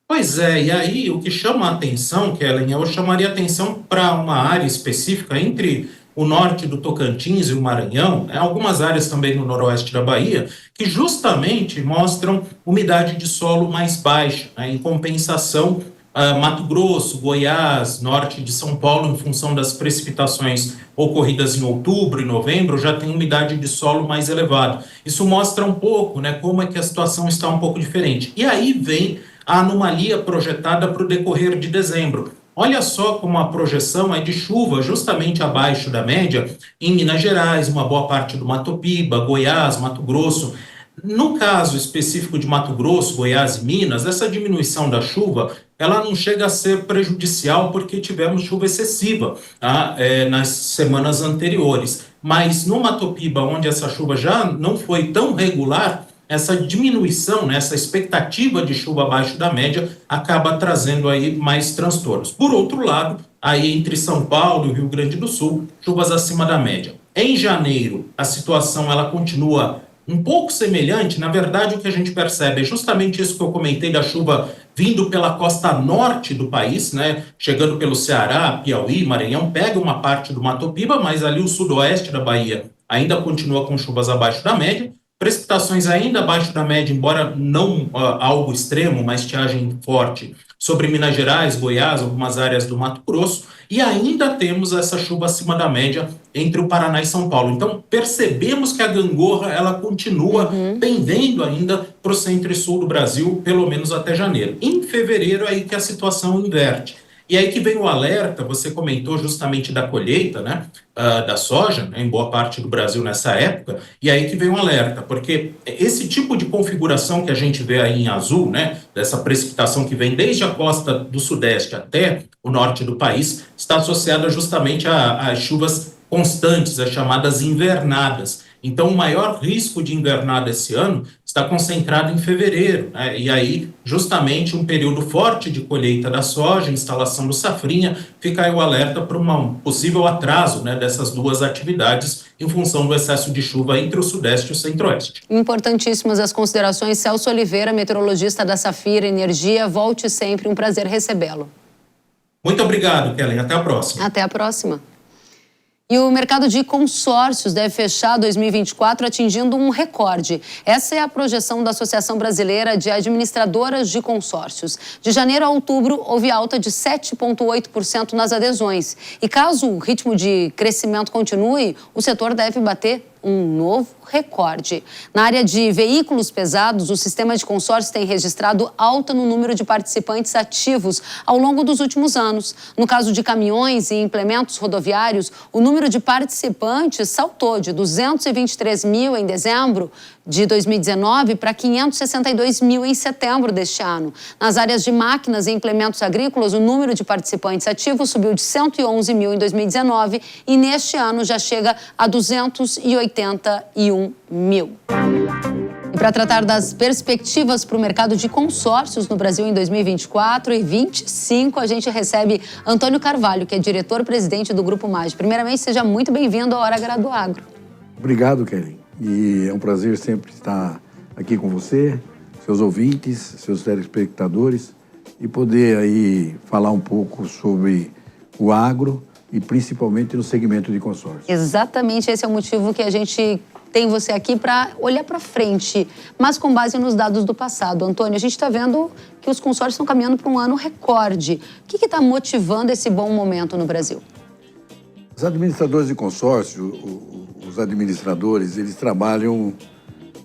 Pois é, e aí o que chama a atenção, Kellen, eu chamaria a atenção para uma área específica entre o norte do Tocantins e o Maranhão, algumas áreas também no noroeste da Bahia, que justamente mostram umidade de solo mais baixa, em compensação, Mato Grosso, Goiás, norte de São Paulo, em função das precipitações ocorridas em outubro e novembro, já tem umidade de solo mais elevada. Isso mostra um pouco, como é que a situação está um pouco diferente. E aí vem a anomalia projetada para o decorrer de dezembro. Olha só como a projeção é de chuva justamente abaixo da média em Minas Gerais, uma boa parte do Mato Piba, Goiás, Mato Grosso. No caso específico de Mato Grosso, Goiás e Minas, essa diminuição da chuva, ela não chega a ser prejudicial porque tivemos chuva excessiva nas semanas anteriores. Mas no Mato Piba, onde essa chuva já não foi tão regular, essa diminuição, essa expectativa de chuva abaixo da média acaba trazendo aí mais transtornos. Por outro lado, aí entre São Paulo e o Rio Grande do Sul, chuvas acima da média. Em janeiro, a situação ela continua um pouco semelhante. Na verdade, o que a gente percebe é justamente isso que eu comentei da chuva vindo pela costa norte do país, chegando pelo Ceará, Piauí, Maranhão, pega uma parte do Mato Piba, mas ali o sudoeste da Bahia ainda continua com chuvas abaixo da média. Precipitações ainda abaixo da média, embora não algo extremo, mas estiagem forte sobre Minas Gerais, Goiás, algumas áreas do Mato Grosso, e ainda temos essa chuva acima da média entre o Paraná e São Paulo. Então, percebemos que a gangorra ela continua pendendo ainda para o centro e sul do Brasil, pelo menos até janeiro. Em fevereiro, é aí que a situação inverte. E aí que vem o alerta, você comentou justamente da colheita, da soja, em boa parte do Brasil nessa época, e aí que vem o alerta, porque esse tipo de configuração que a gente vê aí em azul, dessa precipitação que vem desde a costa do sudeste até o norte do país, está associada justamente às chuvas constantes, as chamadas invernadas. Então, o maior risco de invernada esse ano está concentrado em fevereiro, e aí, justamente, um período forte de colheita da soja, instalação do safrinha, fica aí o alerta para um possível atraso dessas duas atividades em função do excesso de chuva entre o sudeste e o centro-oeste. Importantíssimas as considerações. Celso Oliveira, meteorologista da Safira Energia, volte sempre, um prazer recebê-lo. Muito obrigado, Kellen. Até a próxima. Até a próxima. E o mercado de consórcios deve fechar 2024 atingindo um recorde. Essa é a projeção da Associação Brasileira de Administradoras de Consórcios. De janeiro a outubro, houve alta de 7,8% nas adesões. E caso o ritmo de crescimento continue, o setor deve bater um novo recorde. Na área de veículos pesados, o sistema de consórcios tem registrado alta no número de participantes ativos ao longo dos últimos anos. No caso de caminhões e implementos rodoviários, o número de participantes saltou de 223 mil em dezembro de 2019 para 562 mil em setembro deste ano. Nas áreas de máquinas e implementos agrícolas, o número de participantes ativos subiu de 111 mil em 2019 e neste ano já chega a 281 mil. E para tratar das perspectivas para o mercado de consórcios no Brasil em 2024 e 2025, a gente recebe Antônio Carvalho, que é diretor-presidente do Grupo MAGE. Primeiramente, seja muito bem-vindo à Hora H do Agro. Obrigado, Kellen. E é um prazer sempre estar aqui com você, seus ouvintes, seus telespectadores, e poder aí falar um pouco sobre o agro e principalmente no segmento de consórcio. Exatamente esse é o motivo que a gente tem você aqui para olhar para frente, mas com base nos dados do passado. Antônio, a gente está vendo que os consórcios estão caminhando para um ano recorde. O que está motivando esse bom momento no Brasil? Os administradores de consórcio, os administradores, eles trabalham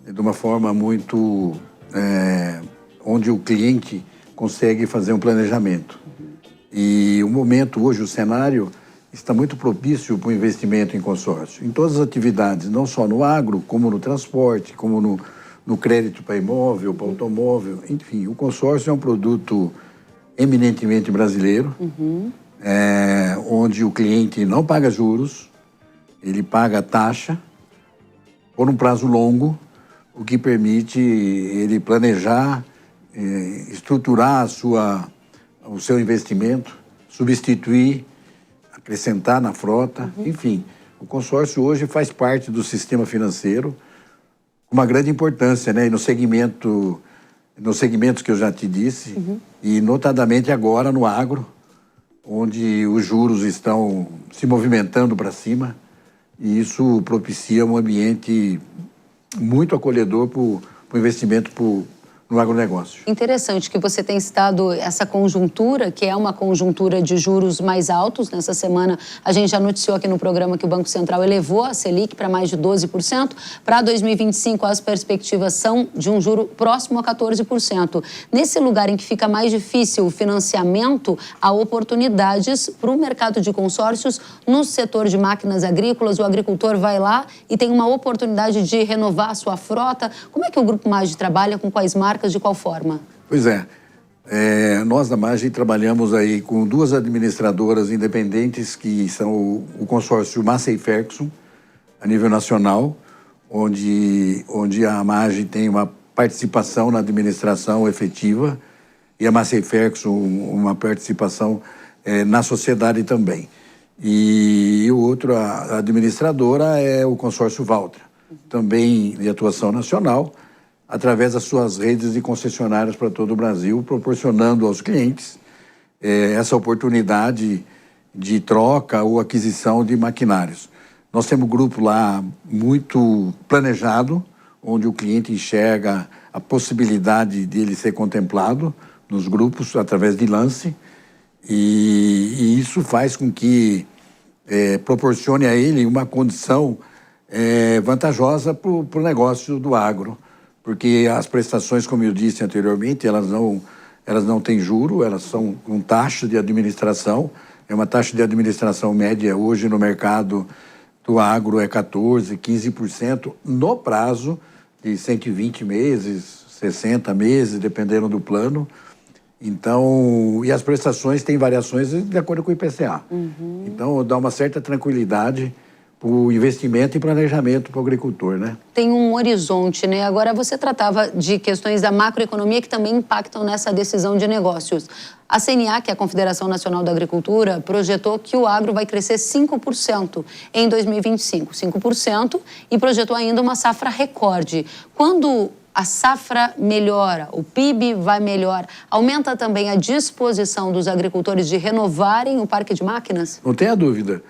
de uma forma muito... onde o cliente consegue fazer um planejamento. E o momento hoje, o cenário, está muito propício para o investimento em consórcio. Em todas as atividades, não só no agro, como no transporte, como no crédito para imóvel, para automóvel. Enfim, o consórcio é um produto eminentemente brasileiro, onde o cliente não paga juros, ele paga taxa por um prazo longo, o que permite ele planejar, estruturar o seu investimento, substituir, acrescentar na frota, enfim. O consórcio hoje faz parte do sistema financeiro, com uma grande importância, né? E nos segmentos que eu já te disse, e notadamente agora no agro, onde os juros estão se movimentando para cima, e isso propicia um ambiente muito acolhedor para o investimento no agronegócio. Interessante que você tem citado essa conjuntura, que é uma conjuntura de juros mais altos. Nessa semana, a gente já noticiou aqui no programa que o Banco Central elevou a Selic para mais de 12%. Para 2025, as perspectivas são de um juro próximo a 14%. Nesse lugar em que fica mais difícil o financiamento, há oportunidades para o mercado de consórcios no setor de máquinas agrícolas. O agricultor vai lá e tem uma oportunidade de renovar a sua frota. Como é que o Grupo Maggi trabalha, com quais marcas? De qual forma? Pois é. Nós da Maggi trabalhamos aí com duas administradoras independentes, que são o consórcio Massey Ferguson, a nível nacional, onde a Maggi tem uma participação na administração efetiva e a Massey Ferguson uma participação na sociedade também. E o outro, a administradora, é o consórcio Valtra, também de atuação nacional, através das suas redes de concessionárias para todo o Brasil, proporcionando aos clientes essa oportunidade de troca ou aquisição de maquinários. Nós temos um grupo lá muito planejado, onde o cliente enxerga a possibilidade de ele ser contemplado nos grupos através de lance, e isso faz com que proporcione a ele uma condição vantajosa para o negócio do agro, porque as prestações, como eu disse anteriormente, elas não têm juro, elas são com taxa de administração. É uma taxa de administração média hoje no mercado do agro é 14%, 15% no prazo de 120 meses, 60 meses, dependendo do plano. Então, e as prestações têm variações de acordo com o IPCA. Então, dá uma certa tranquilidade para o investimento e planejamento para o agricultor, né? Tem um horizonte, né? Agora, você tratava de questões da macroeconomia que também impactam nessa decisão de negócios. A CNA, que é a Confederação Nacional da Agricultura, projetou que o agro vai crescer 5% em 2025, 5%, e projetou ainda uma safra recorde. Quando a safra melhora, o PIB vai melhor, aumenta também a disposição dos agricultores de renovarem o parque de máquinas? Não tenha dúvida.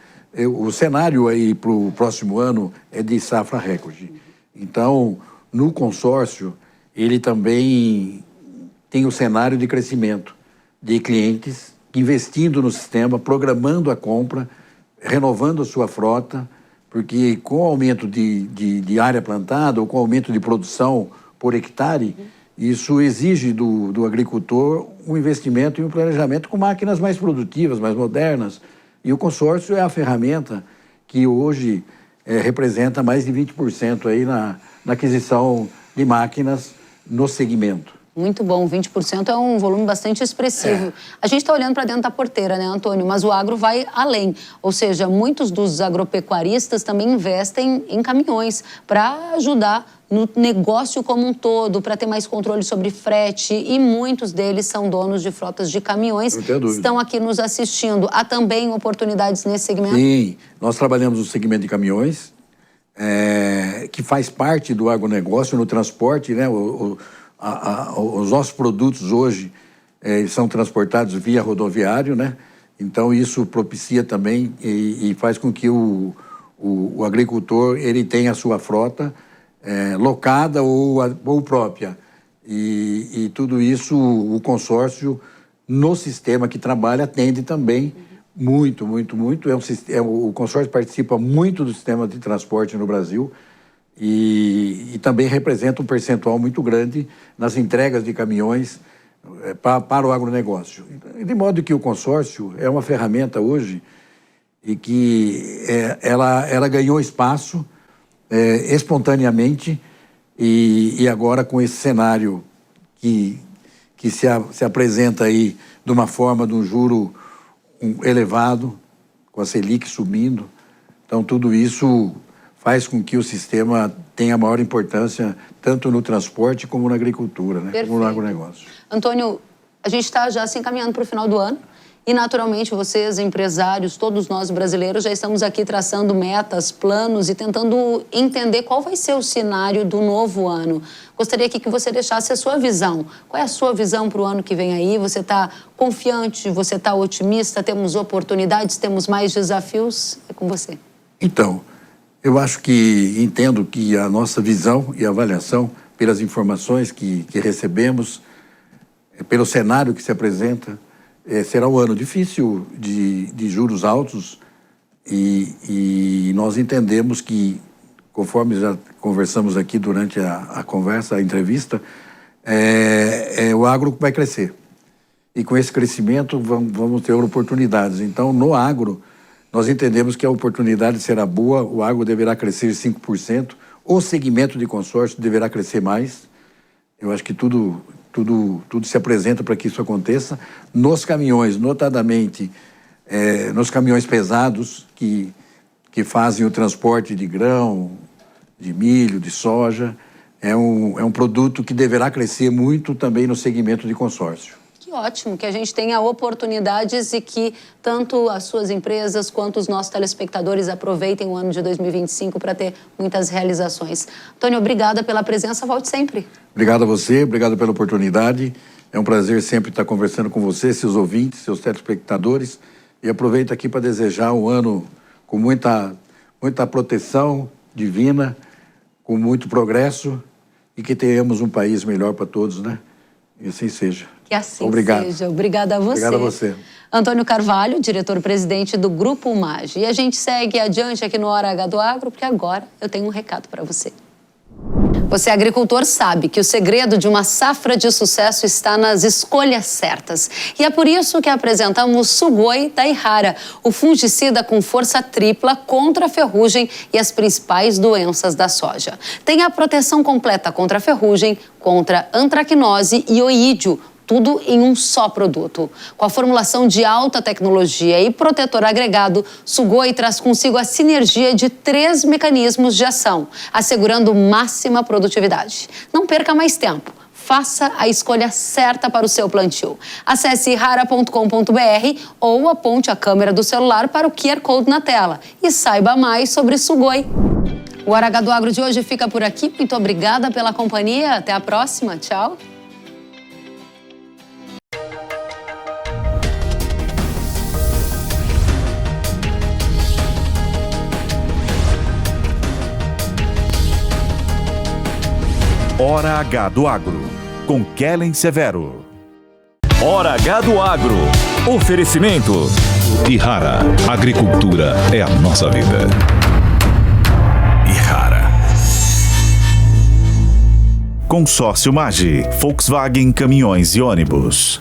O cenário aí para o próximo ano é de safra recorde. Então, no consórcio, ele também tem o cenário de crescimento de clientes investindo no sistema, programando a compra, renovando a sua frota, porque com o aumento de área plantada ou com o aumento de produção por hectare, isso exige do agricultor um investimento e um planejamento com máquinas mais produtivas, mais modernas. E o consórcio é a ferramenta que hoje representa mais de 20% aí na aquisição de máquinas no segmento. Muito bom, 20% é um volume bastante expressivo. A gente está olhando para dentro da porteira, né, Antônio? Mas o agro vai além. Ou seja, muitos dos agropecuaristas também investem em caminhões para ajudar no negócio como um todo, para ter mais controle sobre frete, e muitos deles são donos de frotas de caminhões, estão aqui nos assistindo. Há também oportunidades nesse segmento? Sim, nós trabalhamos no segmento de caminhões, que faz parte do agronegócio, no transporte, né? Os nossos produtos hoje são transportados via rodoviário, né? Então, isso propicia também e faz com que o agricultor ele tenha a sua frota locada ou própria. E tudo isso, o consórcio, no sistema que trabalha, atende também muito. O consórcio participa muito do sistema de transporte no Brasil e também representa um percentual muito grande nas entregas de caminhões para o agronegócio. De modo que o consórcio é uma ferramenta hoje e que ela ganhou espaço espontaneamente e agora com esse cenário que se apresenta aí de uma forma de um juro elevado, com a Selic subindo. Então, tudo isso faz com que o sistema tenha maior importância tanto no transporte como na agricultura, né? Como no agronegócio. Antônio, a gente está já se encaminhando para o final do ano e, naturalmente, vocês, empresários, todos nós brasileiros, já estamos aqui traçando metas, planos e tentando entender qual vai ser o cenário do novo ano. Gostaria aqui que você deixasse a sua visão. Qual é a sua visão para o ano que vem aí? Você está confiante? Você está otimista? Temos oportunidades? Temos mais desafios? É com você. Então, eu acho que entendo que a nossa visão e avaliação, pelas informações que recebemos, pelo cenário que se apresenta, será um ano difícil de juros altos e nós entendemos que, conforme já conversamos aqui durante a conversa, a entrevista, o agro vai crescer. E com esse crescimento vamos ter oportunidades. Então, no agro, nós entendemos que a oportunidade será boa, o agro deverá crescer 5%, o segmento de consórcio deverá crescer mais. Eu acho que tudo se apresenta para que isso aconteça. Nos caminhões, notadamente, nos caminhões pesados que fazem o transporte de grão, de milho, de soja, é um produto que deverá crescer muito também no segmento de consórcio. Que ótimo, que a gente tenha oportunidades e que tanto as suas empresas quanto os nossos telespectadores aproveitem o ano de 2025 para ter muitas realizações. Antônio, obrigada pela presença, volte sempre. Obrigado a você, obrigado pela oportunidade. É um prazer sempre estar conversando com você, seus ouvintes, seus telespectadores. E aproveito aqui para desejar um ano com muita proteção divina, com muito progresso e que tenhamos um país melhor para todos, né? E assim seja. Que assim seja. Obrigada a você. Obrigado a você. Antônio Carvalho, diretor-presidente do Grupo UMAGE. E a gente segue adiante aqui no Hora H do Agro, porque agora eu tenho um recado para você. Você, agricultor, sabe que o segredo de uma safra de sucesso está nas escolhas certas. E é por isso que apresentamos Sugoi da Yara, o fungicida com força tripla contra a ferrugem e as principais doenças da soja. Tem a proteção completa contra a ferrugem, contra antracnose e oídio, tudo em um só produto. Com a formulação de alta tecnologia e protetor agregado, Sugoi traz consigo a sinergia de 3 mecanismos de ação, assegurando máxima produtividade. Não perca mais tempo. Faça a escolha certa para o seu plantio. Acesse yara.com.br ou aponte a câmera do celular para o QR Code na tela e saiba mais sobre Sugoi. O Hora H do Agro de hoje fica por aqui. Muito obrigada pela companhia. Até a próxima. Tchau. Hora H do Agro, com Kellen Severo. Hora H do Agro. Oferecimento. Yara. Agricultura é a nossa vida. Yara. Consórcio MAGE, Volkswagen Caminhões e Ônibus.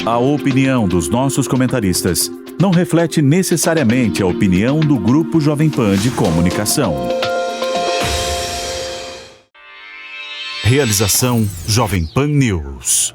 A opinião dos nossos comentaristas não reflete necessariamente a opinião do Grupo Jovem Pan de Comunicação. Realização Jovem Pan News.